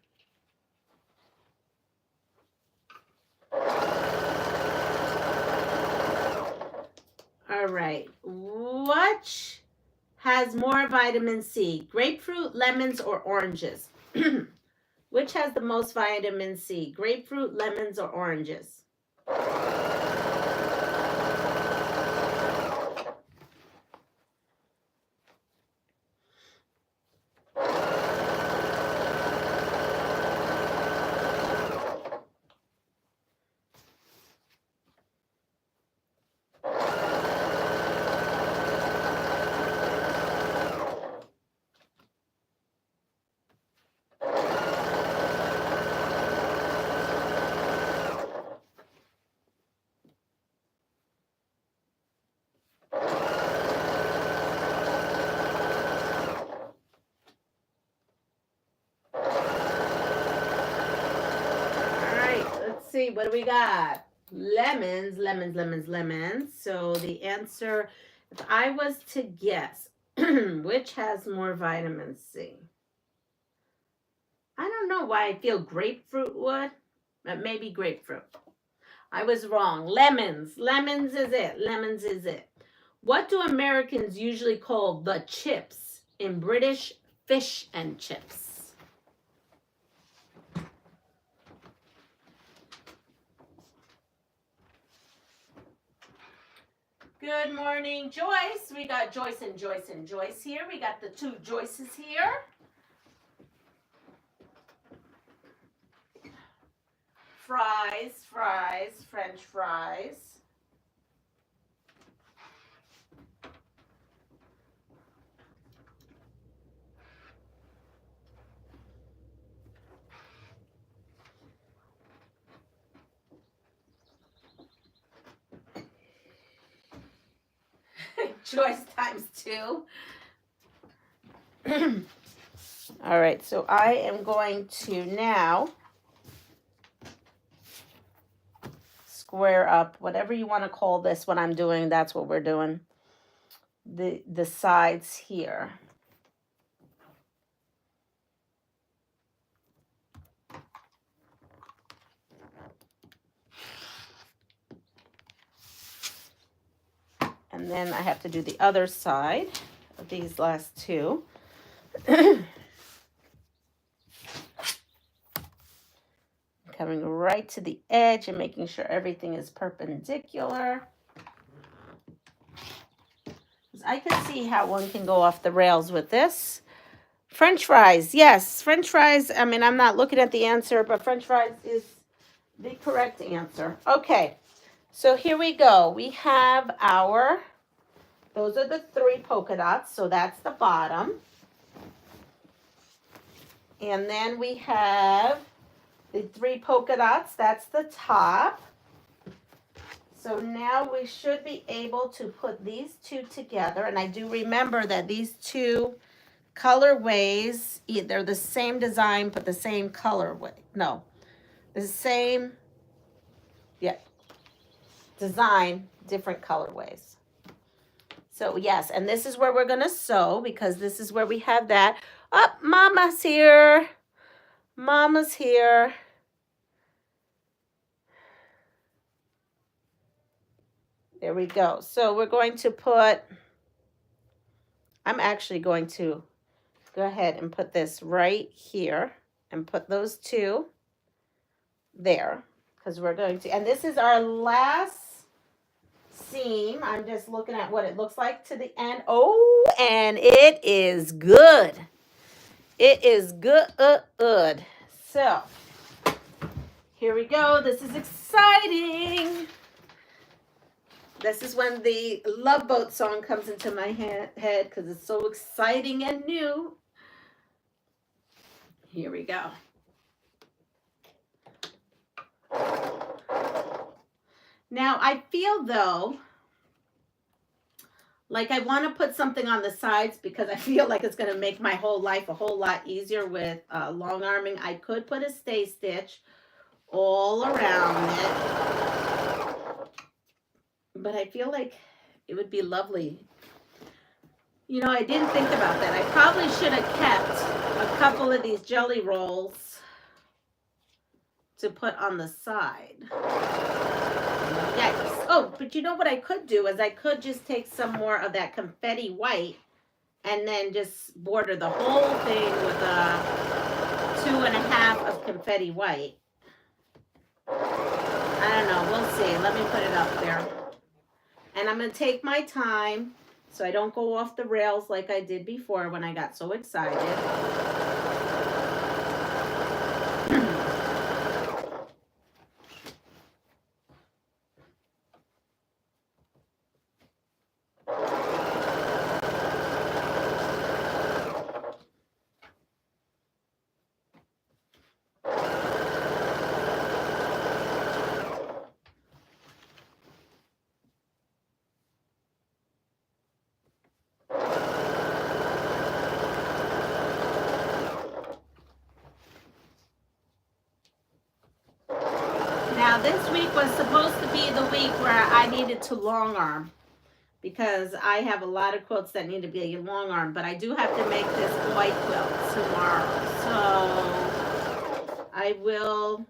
All right. Which has more vitamin C? Grapefruit, lemons, or oranges? Which has the most vitamin C? Grapefruit, lemons, or oranges? see, what do we got? Lemons, lemons, lemons, lemons. So the answer, if I was to guess, which has more vitamin C? I don't know why I feel grapefruit would, but maybe grapefruit. I was wrong. Lemons. Lemons is it. Lemons is it. What do Americans usually call the chips in British fish and chips? Good morning, Joyce. We got Joyce and Joyce and Joyce here. We got the two Joyces here. Fries, fries, French fries. Joyce times 2. All right, so I am going to now square up, whatever you want to call this when I'm doing, that's what we're doing. The sides here. And then I have to do the other side of these last two. Coming right to the edge and making sure everything is perpendicular. I can see how one can go off the rails with this. French fries, yes, French fries. I mean, I'm not looking at the answer, but French fries is the correct answer. Okay, so here we go. We have our, those are the 3 polka dots, so that's the bottom. And then we have the 3 polka dots, that's the top. So now we should be able to put these 2 together. And I do remember that these 2 colorways, they're the same design, but the same colorway. No, the same, yeah, design, different colorways. So yes, and this is where we're going to sew because this is where we have that. Oh, Mama's here. Mama's here. There we go. So we're going to put, I'm actually going to go ahead and put this right here and put those 2 there because we're going to, and this is our last seam. I'm just looking at what it looks like to the end. Oh, and it is good. It is good. So here we go. This is exciting. This is when the Love Boat song comes into my head because it's so exciting and new. Here we go. Now, I feel, though, like I want to put something on the sides because I feel like it's going to make my whole life a whole lot easier with long arming. I could put a stay stitch all around it, but I feel like it would be lovely. You know, I didn't think about that. I probably should have kept a couple of these jelly rolls to put on the side. Yikes. Oh, but you know what I could do is I could just take some more of that confetti white and then just border the whole thing with a 2.5 of confetti white. I don't know. We'll see. Let me put it up there. And I'm going to take my time so I don't go off the rails like I did before when I got so excited. Now this week was supposed to be the week where I needed to long arm, because I have a lot of quilts that need to be a long arm, but I do have to make this white quilt tomorrow. So I will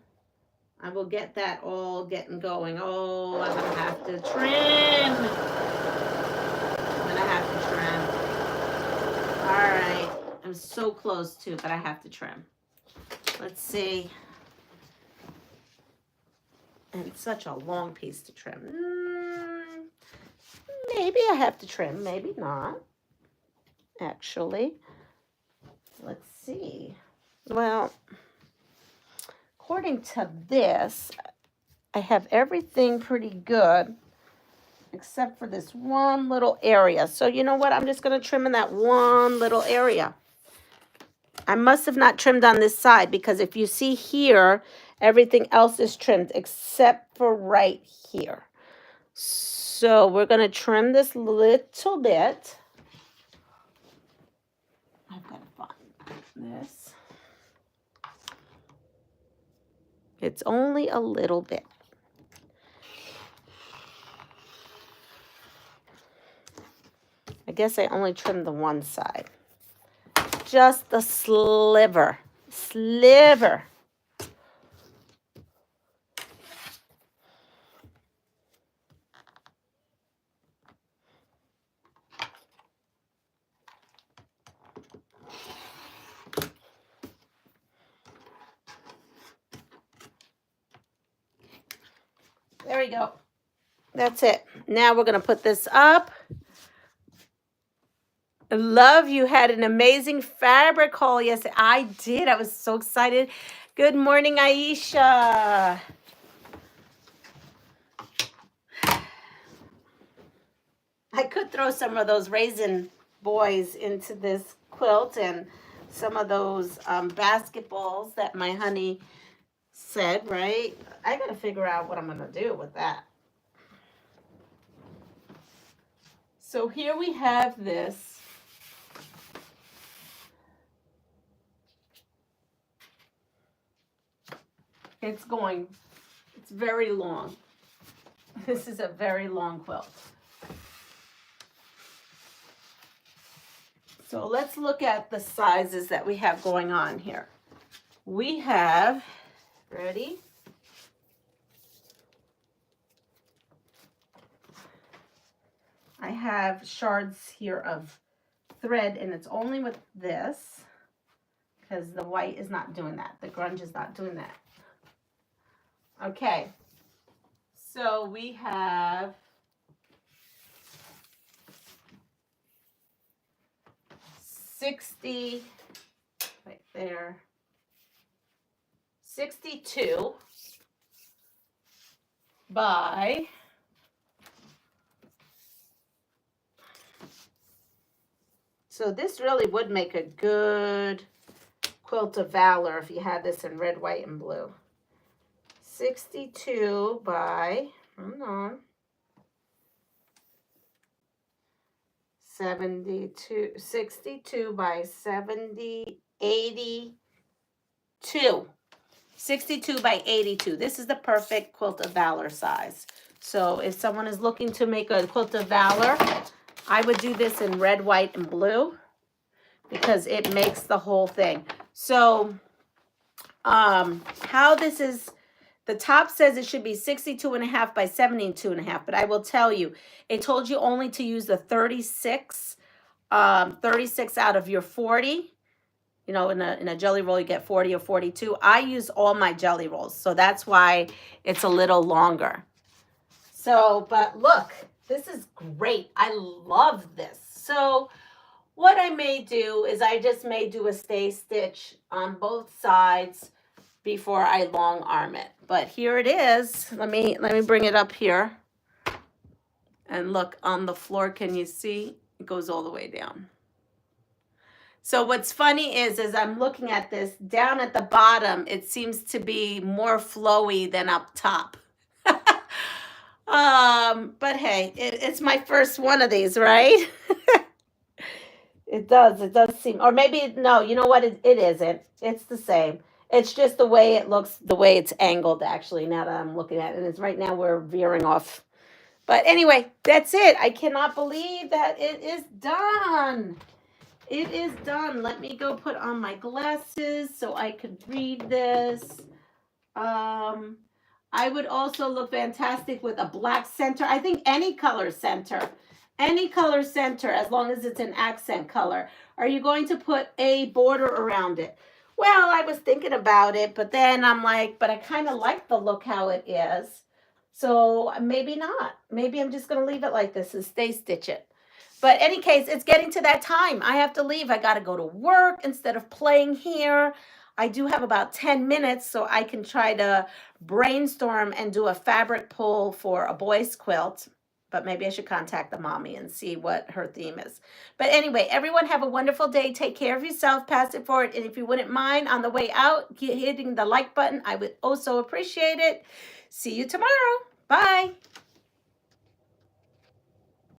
get that all getting going. Oh, I'm gonna have to trim. I'm gonna have to trim. All right, I'm so close to, but I have to trim. Let's see. And it's such a long piece to trim. Maybe I have to trim, maybe not. Actually, let's see. Well, according to this, I have everything pretty good except for this one little area. So you know what? I'm just going to trim in that one little area. I must have not trimmed on this side, because if you see here, everything else is trimmed except for right here. So we're going to trim this little bit. I've got to find this. It's only a little bit. I guess I only trimmed the one side. Just a sliver. Sliver. There we go. That's it. Now we're going to put this up. Love, you had an amazing fabric haul yesterday. I did. I was so excited. Good morning, Aisha. I could throw some of those raisin boys into this quilt and some of those basketballs that my honey said, right? I got to figure out what I'm going to do with that. So here we have this. It's very long. This is a very long quilt. So let's look at the sizes that we have going on here. We have, ready? I have shards here of thread, and it's only with this, because the white is not doing that. The grunge is not doing that. Okay, so we have $60 right there, 62 by 62. So this really would make a good quilt of valor if you had this in red, white, and blue. 62 by, hold on, 72, 62 by 70, 82. 62 by 82. This is the perfect quilt of valor size. So if someone is looking to make a quilt of valor, I would do this in red, white, and blue, because it makes the whole thing. So how this is, the top says it should be 62.5 by 72.5, but I will tell you, it told you only to use the 36 out of your 40. You know, in a jelly roll, you get 40 or 42. I use all my jelly rolls, so that's why it's a little longer. So, but look, this is great. I love this. So what I may do is I just may do a stay stitch on both sides before I long arm it. But here it is. Let me bring it up here. And look on the floor, can you see? It goes all the way down. So what's funny is, as I'm looking at this, down at the bottom, it seems to be more flowy than up top. But hey, it's my first one of these, right? It does seem, or maybe, no, you know what, it isn't. It's the same. It's just the way it looks, the way it's angled, actually, now that I'm looking at it. And it's right now we're veering off. But anyway, that's it. I cannot believe that it is done. It is done. Let me go put on my glasses so I could read this. I would also look fantastic with a black center. I think any color center, as long as it's an accent color. Are you going to put a border around it? Well, I was thinking about it, but then I'm like, but I kind of like the look how it is. So maybe not. Maybe I'm just going to leave it like this and stay stitch it. But any case, it's getting to that time. I have to leave. I got to go to work instead of playing here. I do have about 10 minutes, so I can try to brainstorm and do a fabric pull for a boy's quilt. But maybe I should contact the mommy and see what her theme is. But anyway, everyone have a wonderful day. Take care of yourself. Pass it forward. And if you wouldn't mind on the way out hitting the like button, I would also appreciate it. See you tomorrow. Bye.